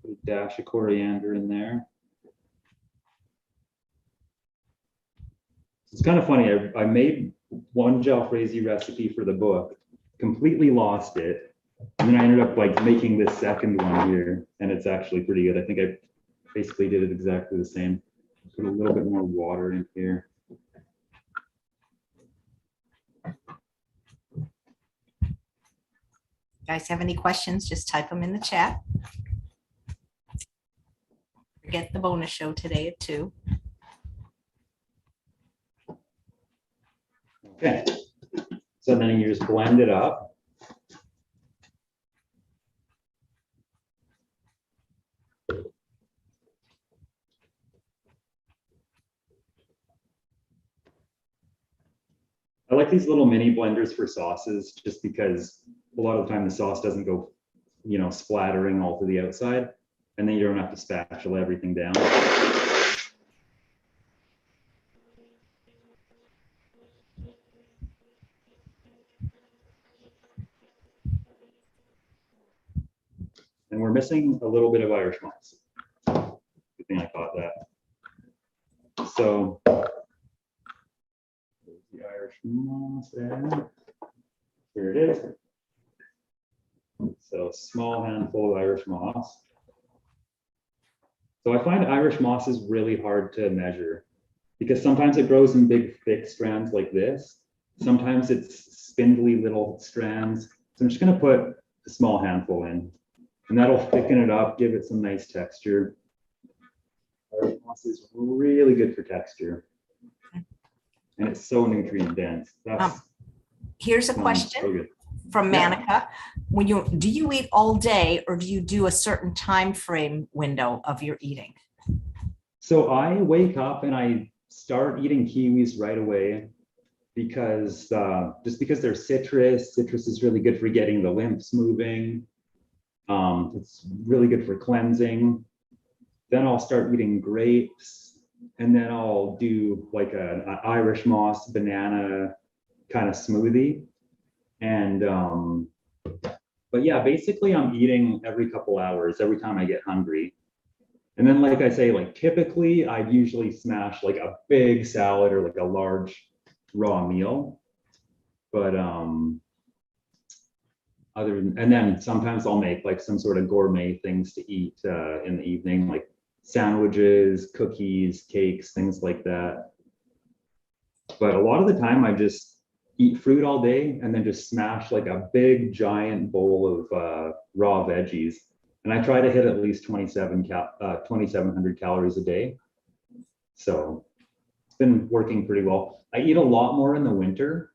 Put a dash of coriander in there. It's kind of funny. I made one jalfrezi recipe for the book, completely lost it, and then I ended up like making this second one here, and it's actually pretty good. I think I basically did it exactly the same. Put a little bit more water in here. Guys have any questions, just type them in the chat. Forget the bonus show today at 2. Okay, so then you just blend it up. I like these little mini blenders for sauces just because a lot of the time the sauce doesn't go, you know, splattering all to the outside, and then you don't have to spatula everything down. And we're missing a little bit of Irish moss. Good thing I caught that. So there's the Irish moss there. Here it is. So small handful of Irish moss. So I find Irish moss is really hard to measure because sometimes it grows in big, thick strands like this. Sometimes it's spindly little strands. So I'm just going to put a small handful in, and that'll thicken it up, give it some nice texture. Irish moss is really good for texture, and it's so nutrient dense. Here's a question so from Manica. Do you eat all day, or do you do a certain time frame window of your eating? So I wake up and I start eating kiwis right away because just because they're citrus. Citrus is really good for getting the lymphs moving. It's really good for cleansing. Then I'll start eating grapes, and then I'll do like an Irish moss banana kind of smoothie. And but yeah, basically I'm eating every couple hours, every time I get hungry. And then, like I say, like typically I'd usually smash like a big salad or like a large raw meal. But and then sometimes I'll make like some sort of gourmet things to eat in the evening, like sandwiches, cookies, cakes, things like that. But a lot of the time I just eat fruit all day and then just smash like a big giant bowl of raw veggies. And I try to hit at least 2,700 calories a day. So it's been working pretty well. I eat a lot more in the winter.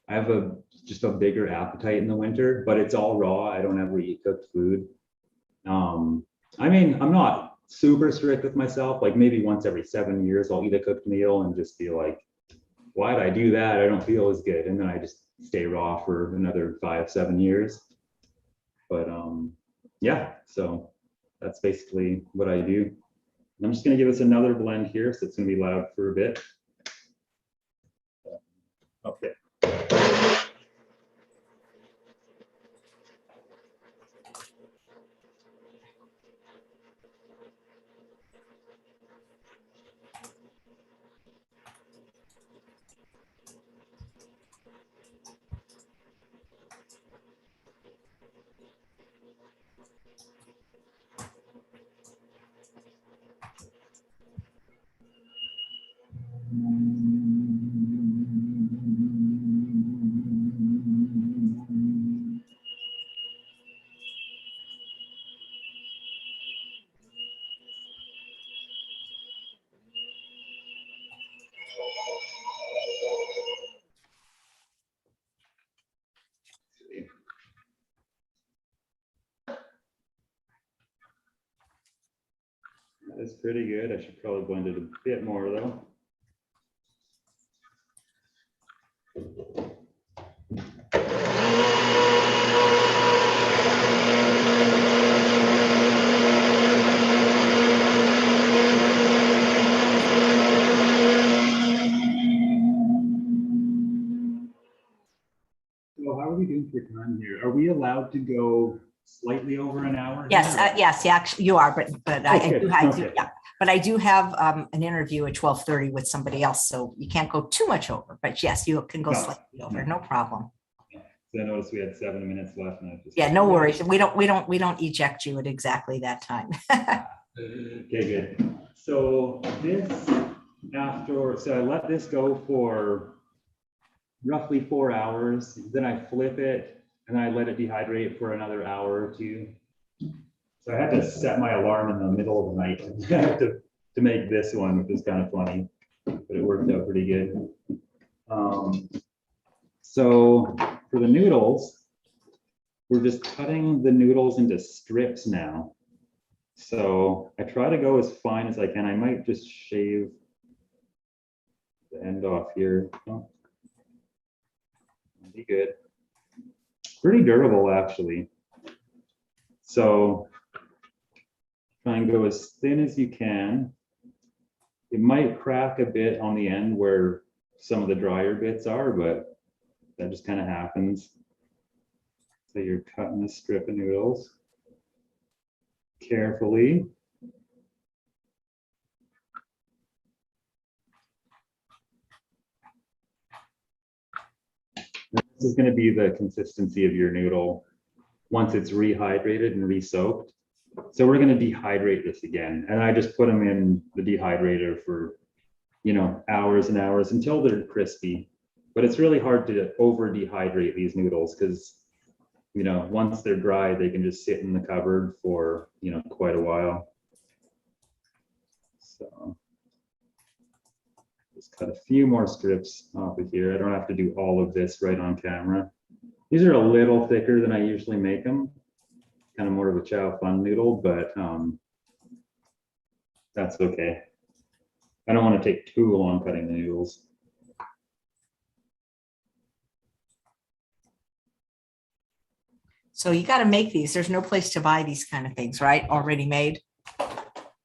I have just a bigger appetite in the winter, but it's all raw. I don't ever eat cooked food. I mean, I'm not super strict with myself. Like maybe once every 7 years, I'll eat a cooked meal and just be like, why did I do that? I don't feel as good. And then I just stay raw for another 5-7 years. But yeah, so that's basically what I do. And I'm just going to give us another blend here, so it's going to be loud for a bit. Okay. That's pretty good. I should probably blend it a bit more though. So how are we doing for time here? Are we allowed to go slightly over an hour? Yes, yes, actually you are, but Okay, yeah. But I do have an interview at 12:30 with somebody else, so you can't go too much over. But yes, you can go slightly over, no problem. So I noticed we had 7 minutes left. And yeah, no worries. We don't eject you at exactly that time. Okay, good. So so I let this go for roughly 4 hours. Then I flip it and I let it dehydrate for another hour or two. So I had to set my alarm in the middle of the night to make this one, which was kind of funny, but it worked out pretty good. So for the noodles, we're just cutting the noodles into strips now. So I try to go as fine as I can. I might just shave the end off here. Oh, be good. Pretty durable, actually. So try and go as thin as you can. It might crack a bit on the end where some of the drier bits are, but that just kind of happens. So you're cutting a strip of noodles. carefully. This is going to be the consistency of your noodle once it's rehydrated and re-soaked. So we're going to dehydrate this again. And I just put them in the dehydrator for, hours and hours until they're crispy. But it's really hard to over dehydrate these noodles because, once they're dry, they can just sit in the cupboard for, quite a while. So just cut a few more strips off of here. I don't have to do all of this right on camera. These are a little thicker than I usually make them. Kind of more of a chow fun noodle, but that's okay. I don't want to take too long cutting the noodles. So you got to make these. There's no place to buy these kind of things, right? Already made.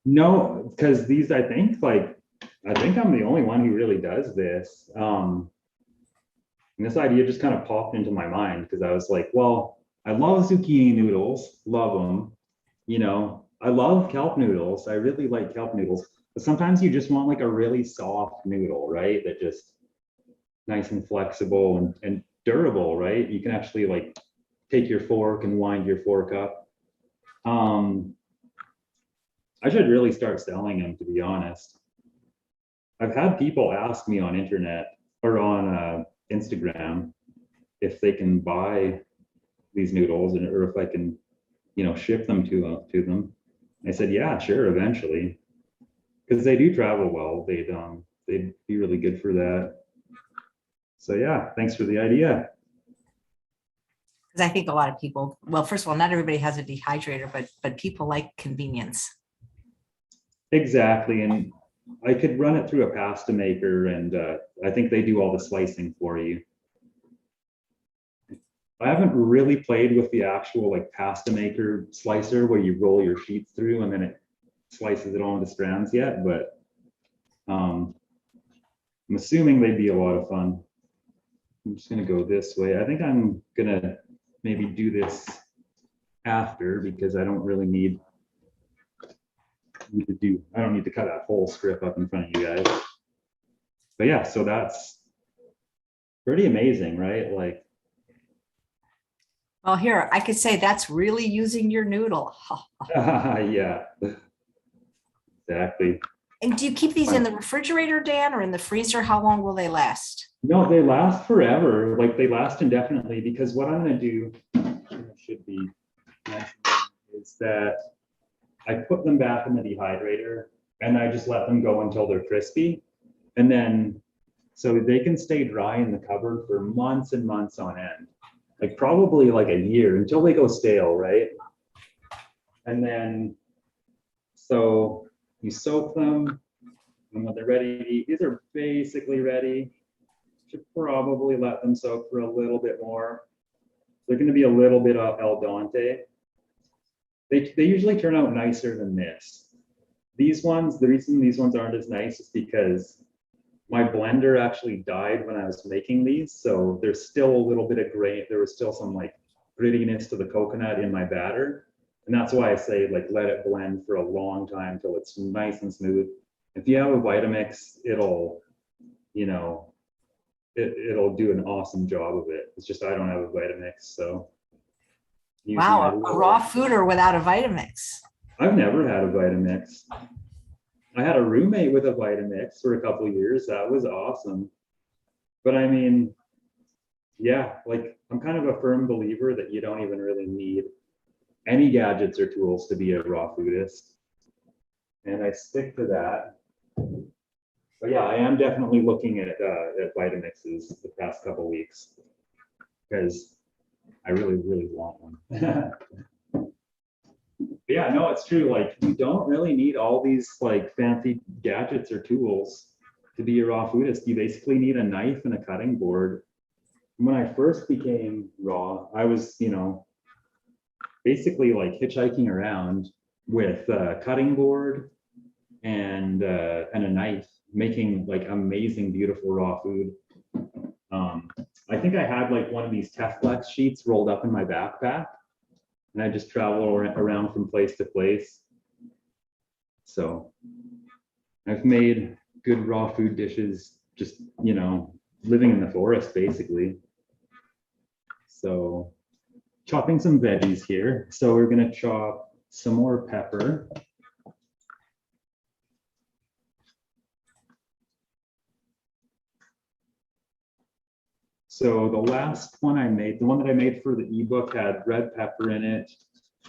No, because these, I think I'm the only one who really does this. And this idea just kind of popped into my mind because I was like, well, I love zucchini noodles, love them. I love kelp noodles. I really like kelp noodles. But sometimes you just want like a really soft noodle, right? That just nice and flexible and durable, right? You can actually like take your fork and wind your fork up. I should really start selling them, to be honest. I've had people ask me on internet or on Instagram if they can buy these noodles or if I can, ship them to them. I said, yeah, sure, eventually, because they do travel well. They'd be really good for that. So yeah, thanks for the idea. Because I think a lot of people, well, first of all, not everybody has a dehydrator, but people like convenience. Exactly, and I could run it through a pasta maker, and I think they do all the slicing for you. I haven't really played with the actual like pasta maker slicer where you roll your sheets through and then it slices it all into strands yet, but I'm assuming they'd be a lot of fun. I'm just gonna go this way. I think I'm gonna maybe do this after because I don't really need I don't need to cut that whole strip up in front of you guys. But yeah, so that's pretty amazing, right? Like, well, here, I could say that's really using your noodle. yeah, exactly. And do you keep these in the refrigerator, Dan, or in the freezer? How long will they last? No, they last forever. Like they last indefinitely because what I'm going to do should be is that I put them back in the dehydrator and I just let them go until they're crispy. And then so they can stay dry in the cupboard for months and months on end. Like probably like a year until they go stale, right? And then, so you soak them, and when they're ready to eat, these are basically ready. Should probably let them soak for a little bit more. They're going to be a little bit al dente. They usually turn out nicer than this. These ones, the reason these ones aren't as nice is because my blender actually died when I was making these, so there's still a little bit of grain. There was still some like grittiness to the coconut in my batter, and that's why I say like let it blend for a long time till it's nice and smooth. If you have a Vitamix, it'll do an awesome job of it. It's just I don't have a Vitamix, so. Wow, a raw fooder without a Vitamix. I've never had a Vitamix. I had a roommate with a Vitamix for a couple of years. That was awesome. But I mean, yeah, like I'm kind of a firm believer that you don't even really need any gadgets or tools to be a raw foodist. And I stick to that. But yeah, I am definitely looking at Vitamixes the past couple of weeks because I really, really want one. But yeah, no, it's true. Like you don't really need all these like fancy gadgets or tools to be a raw foodist. You basically need a knife and a cutting board. When I first became raw, I was, basically like hitchhiking around with a cutting board and a knife, making like amazing, beautiful raw food. I think I had like one of these Teflex sheets rolled up in my backpack. and I just travel around from place to place. So I've made good raw food dishes, just, you know, living in the forest basically. So chopping some veggies here. So we're gonna chop some more pepper. So the last one I made, the one that I made for the ebook, had red pepper in it.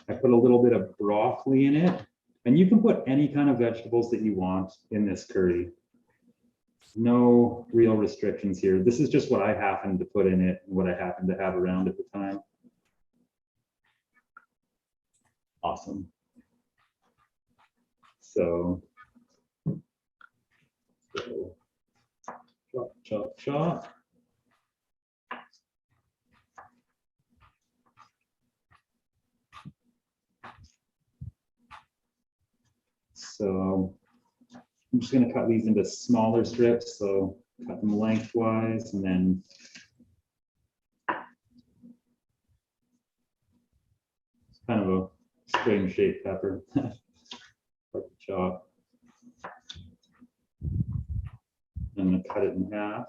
I put a little bit of broccoli in it, and you can put any kind of vegetables that you want in this curry. No real restrictions here. This is just what I happened to put in it and what I happened to have around at the time. Awesome. So chop, chop, chop. So I'm just going to cut these into smaller strips. So cut them lengthwise, and then it's kind of a strange shaped pepper. Like the chop. I'm going to cut it in half.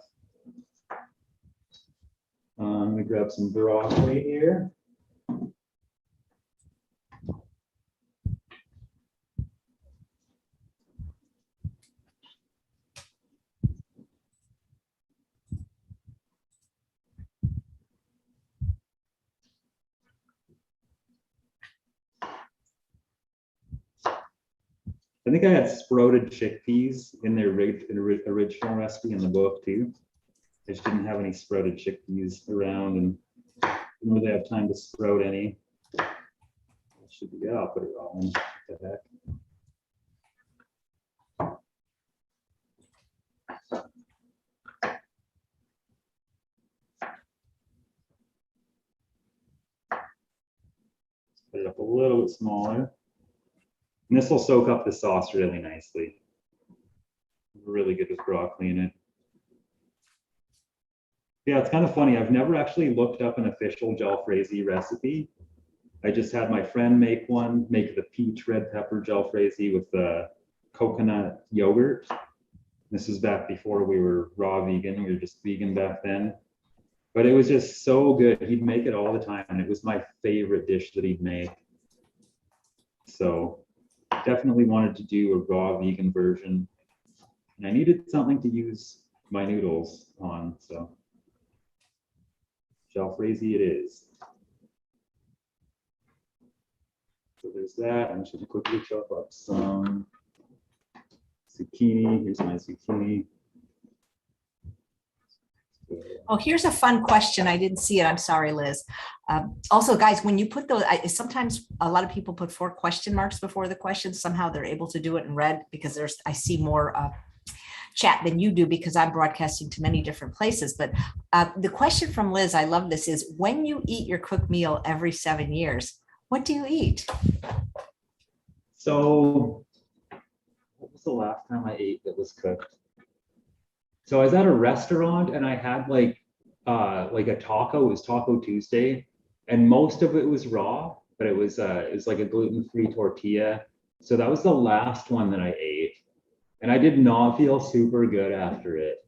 I'm going to grab some broccoli here. I think I had sprouted chickpeas in their original recipe in the book too. I just didn't have any sprouted chickpeas around, and didn't really have time to sprout any. Should be good. I'll put it all in. What the heck. Put it up a little bit smaller. And this will soak up the sauce really nicely. Really good with broccoli in it. Yeah, it's kind of funny. I've never actually looked up an official jalfrezi recipe. I just had my friend make the peach red pepper jalfrezi with the coconut yogurt. This was back before we were raw vegan. We were just vegan back then. But it was just so good. He'd make it all the time, and it was my favorite dish that he'd make. So definitely wanted to do a raw vegan version. And I needed something to use my noodles on, so jalfrezi it is. So there's that. I'm just going to quickly chop up some zucchini. Here's my zucchini. Oh, here's a fun question. I didn't see it. I'm sorry, Liz. Also, guys, when you put those, sometimes a lot of people put 4 question marks before the question. Somehow they're able to do it in red because I see more chat than you do because I'm broadcasting to many different places. But the question from Liz, I love this, is when you eat your cooked meal every 7 years, what do you eat? So what was the last time I ate that was cooked? So I was at a restaurant and I had like a taco. It was Taco Tuesday, and most of it was raw, but it was like a gluten-free tortilla. So that was the last one that I ate, and I did not feel super good after it.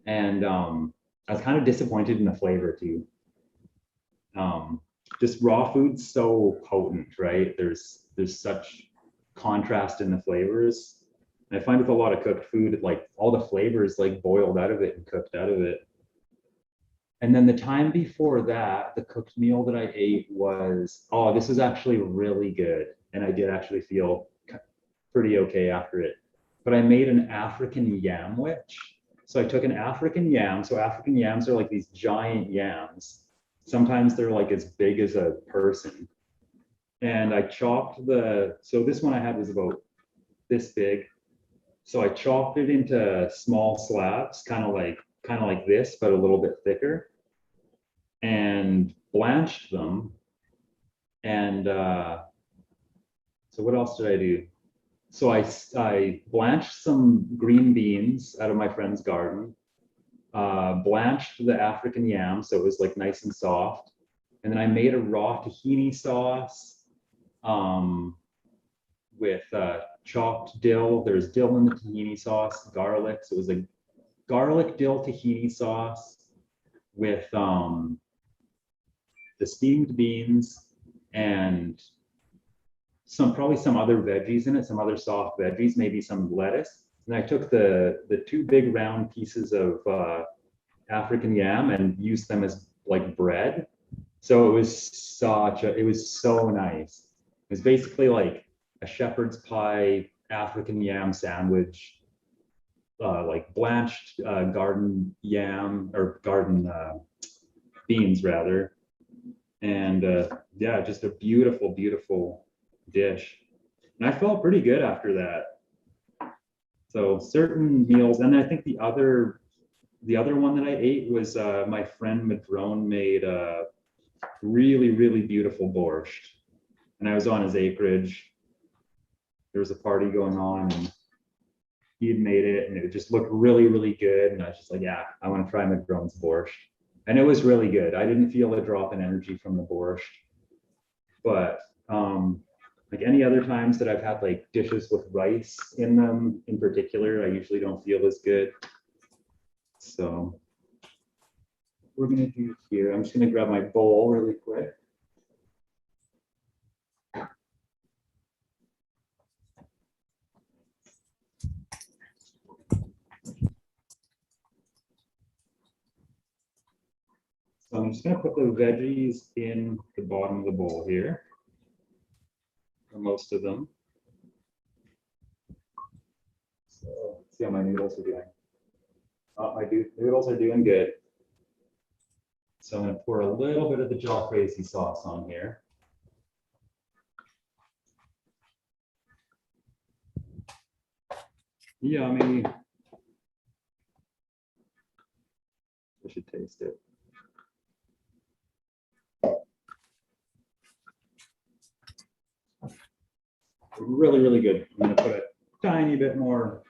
And I was kind of disappointed in the flavor too. Just raw food's so potent, right? There's such contrast in the flavors. And I find with a lot of cooked food, like all the flavors like boiled out of it and cooked out of it. And then the time before that, the cooked meal that I ate was, oh, this was actually really good. And I did actually feel pretty okay after it. But I made an African yam witch. So I took an African yam. So African yams are like these giant yams. Sometimes they're like as big as a person. And I chopped so this one I had was about this big. So I chopped it into small slabs, kind of like this, but a little bit thicker, and blanched them. And so what else did I do? So I blanched some green beans out of my friend's garden, blanched the African yam so it was like nice and soft, And then I made a raw tahini sauce with chopped dill. There's dill in the tahini sauce, garlic. So it was a garlic dill tahini sauce with the steamed beans and probably some other veggies in it, some other soft veggies, maybe some lettuce. And I took the two big round pieces of African yam and used them as like bread. So it was it was so nice. It was basically like a shepherd's pie African yam sandwich, like blanched garden yam or garden beans rather. And yeah, just a beautiful, beautiful dish. And I felt pretty good after that. So certain meals, and I think the other one that I ate was my friend Madrone made a really, really beautiful borscht. And I was on his acreage. There was a party going on and he had made it and it just looked really, really good. And I was just like, yeah, I want to try Madrone's borscht. And it was really good. I didn't feel a drop in energy from the borscht. But like any other times that I've had like dishes with rice in them in particular, I usually don't feel as good. So we're gonna do here, I'm just gonna grab my bowl really quick. So I'm just gonna put the veggies in the bottom of the bowl here, for most of them. So let's see how my noodles are doing. My noodles are doing good. So I'm gonna pour a little bit of the jalfrezi sauce on here. Yummy. I should taste it. Really, really good. I'm gonna put a tiny bit more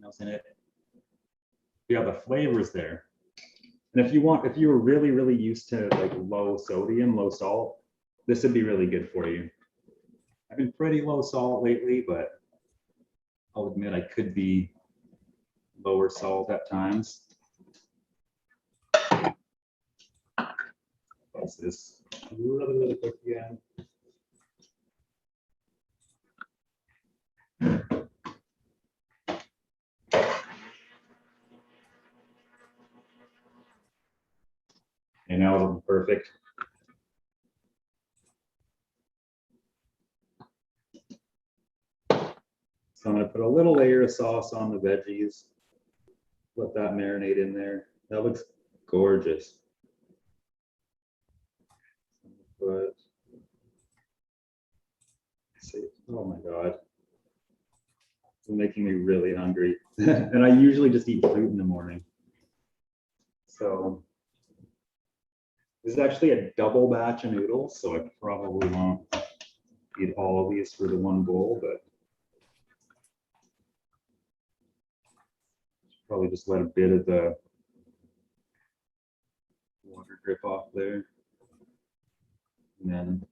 else in it. Yeah, the flavors there. And if you were really, really used to like low sodium, low salt, this would be really good for you. I've been pretty low salt lately, but I'll admit I could be lower salt at times. That's this really, really quick again. And now it'll be perfect. So I'm going to put a little layer of sauce on the veggies. Let that marinate in there. That looks gorgeous. But oh my God. It's making me really hungry. And I usually just eat fruit in the morning. So this is actually a double batch of noodles, so I probably won't eat all of these for the one bowl, but probably just let a bit of the water drip off there. And then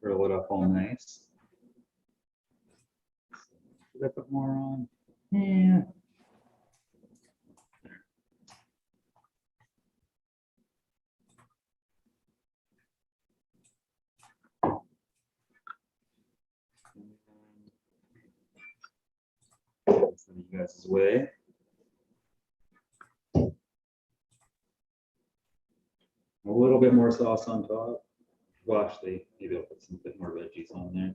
curl it up all nice. Should I put more on? Yeah. Send you guys' way. A little bit more sauce on top. Well, actually, maybe I'll put some bit more veggies on there.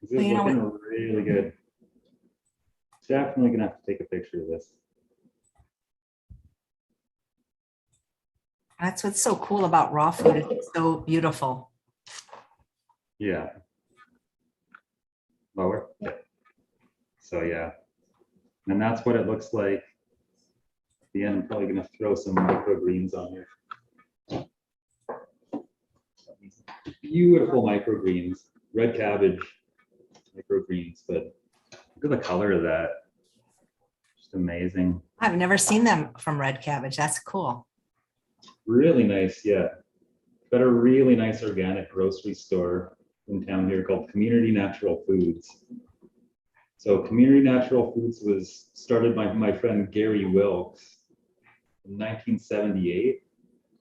This is looking really good. It's definitely gonna have to take a picture of this. That's what's so cool about raw food. It's so beautiful. Yeah. Lower. Yeah. So yeah. And that's what it looks like. At the end, I'm probably gonna throw some microgreens on here. Beautiful microgreens, red cabbage microgreens, but look at the color of that. Just amazing. I've never seen them from red cabbage. That's cool. Really nice, yeah. Got a really nice organic grocery store in town here called Community Natural Foods. So Community Natural Foods was started by my friend Gary Wilkes in 1978.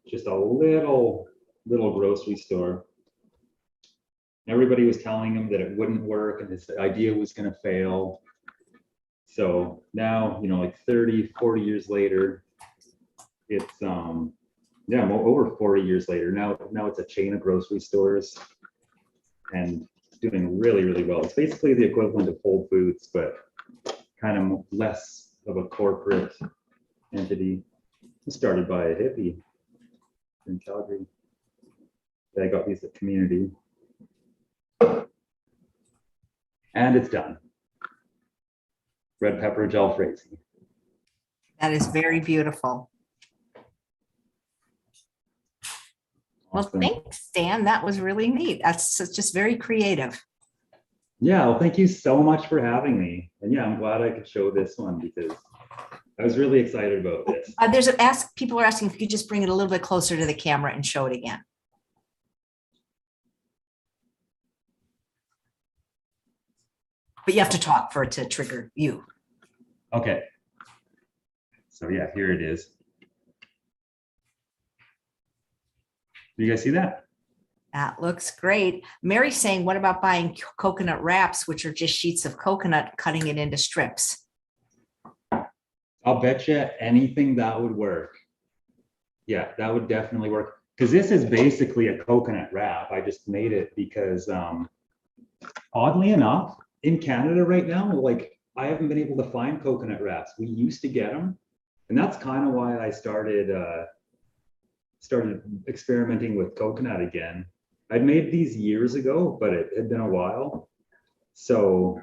Just a little grocery store. Everybody was telling him that it wouldn't work and his idea was going to fail. So now, you know, like 30, 40 years later, it's yeah, over 40 years later, now it's a chain of grocery stores and doing really, really well. It's basically the equivalent of Whole Foods, but kind of less of a corporate entity. It was started by a hippie in Calgary. I got these at Community. And it's done. Red Pepper Jalfrezi. That is very beautiful. Well, Awesome. thanks, Dan. That was really neat. That's just very creative. Yeah, well, thank you so much for having me. And yeah, I'm glad I could show this one because I was really excited about this. People are asking if you could just bring it a little bit closer to the camera and show it again. But you have to talk for it to trigger you. Okay. So yeah, here it is. Do you guys see that? That looks great. Mary's saying, what about buying coconut wraps, which are just sheets of coconut, cutting it into strips? I'll bet you anything that would work. Yeah, that would definitely work. Because this is basically a coconut wrap. I just made it because oddly enough, in Canada right now, like I haven't been able to find coconut wraps. We used to get them. And that's kind of why I started experimenting with coconut again. I'd made these years ago, but it had been a while. So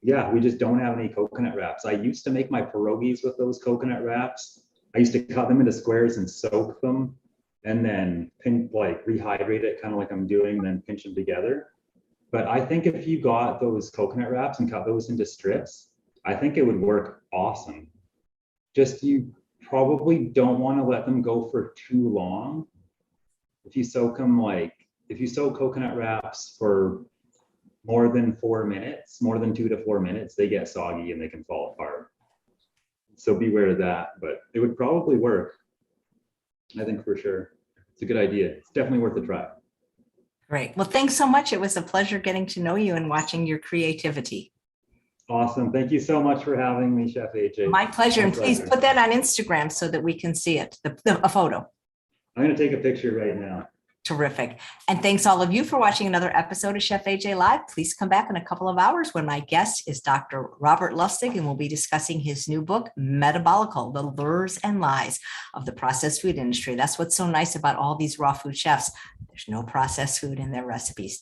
yeah, we just don't have any coconut wraps. I used to make my pierogies with those coconut wraps. I used to cut them into squares and soak them and then rehydrate it kind of like I'm doing, and then pinch them together. But I think if you got those coconut wraps and cut those into strips, I think it would work awesome. Just you probably don't want to let them go for too long. If you soak coconut wraps for more than 4 minutes, more than 2 to 4 minutes, they get soggy and they can fall apart. So beware of that, but it would probably work. I think for sure. It's a good idea. It's definitely worth a try. Great. Well, thanks so much. It was a pleasure getting to know you and watching your creativity. Awesome. Thank you so much for having me, Chef AJ. My pleasure. And please put that on Instagram so that we can see it, a photo. I'm going to take a picture right now. Terrific. And thanks all of you for watching another episode of Chef AJ Live. Please come back in a couple of hours when my guest is Dr. Robert Lustig, and we'll be discussing his new book, Metabolical: The Lures and Lies of the Processed Food Industry. That's what's so nice about all these raw food chefs. There's no processed food in their recipes.